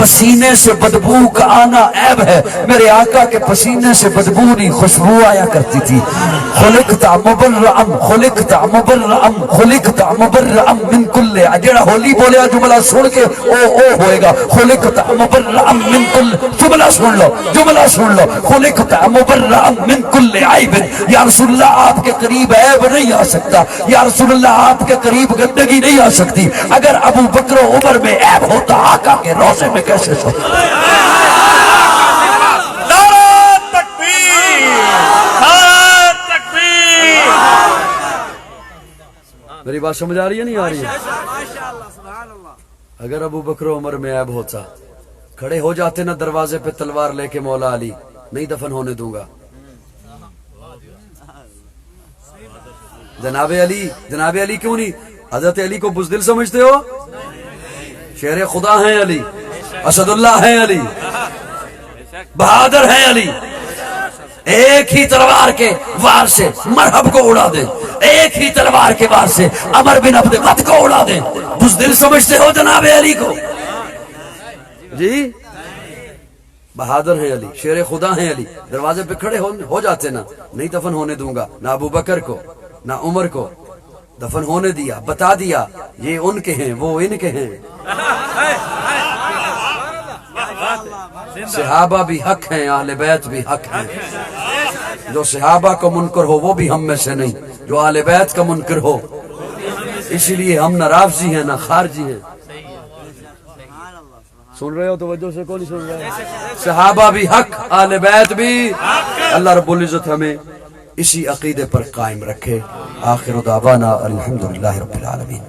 پسینے سے بدبو کا آنا عیب ہے، میرے آقا کے پسینے سے بدبو نہیں خوشبو آیا کرتی تھی. خلقت مبرئا خلقت مبرئا خلقت مبرئا من کل، جڑا ہولی بولیا جملہ سن کے او ہوئے گا. خلقت مبرئا من کل، جملہ سن لو جملہ سن لو. خلقت مبرئا من کل عیب. یا رسول اللہ آپ کے قریب عیب نہیں آ سکتا، یا رسول اللہ آپ کے قریب گندگی نہیں آ سکتی. اگر ابو بکر و عمر میں عیب ہوتا آقا کے روضے میں کیسے سو؟ نعرہ تکبیر، نعرہ تکبیر. میری بات سمجھ آ رہی ہے نہیں آ رہی ہے؟ اگر ابو بکر و عمر میں عیب ہوتا کھڑے ہو جاتے نا دروازے پہ تلوار لے کے، مولا علی نہیں دفن ہونے دوں گا. جناب علی کیوں نہیں؟ حضرت علی کو بزدل سمجھتے ہو؟ شیر خدا ہیں علی، اسد اللہ ہیں علی، بہادر ہیں علی. ایک ہی تلوار کے وار سے مرحب کو اڑا دیں، ایک ہی تلوار کے وار سے عمر بن عبد العزیز کو اڑا دیں. بزدل سمجھتے ہو جناب علی کو؟ جی بہادر ہیں علی، شیر خدا ہیں علی. دروازے پہ کھڑے ہو جاتے نا، نہیں دفن ہونے دوں گا نہ ابو بکر کو نہ عمر کو. دفن ہونے دیا، بتا دیا یہ ان کے ہیں وہ ان کے ہیں. صحابہ بھی حق ہیں، اہل بیت بھی حق ہیں. جو صحابہ کا منکر ہو وہ بھی ہم میں سے نہیں، جو اہل بیت کا منکر ہو. اسی لیے ہم نہ رافضی ہیں نہ خارجی ہیں. سن رہے ہو توجہ سے؟ کون سن رہا ہے؟ صحابہ بھی حق، اہل بیت بھی. اللہ رب العزت ہمیں اسی عقیدے پر قائم رکھے. آخر دعوانا الحمدللہ رب العالمین.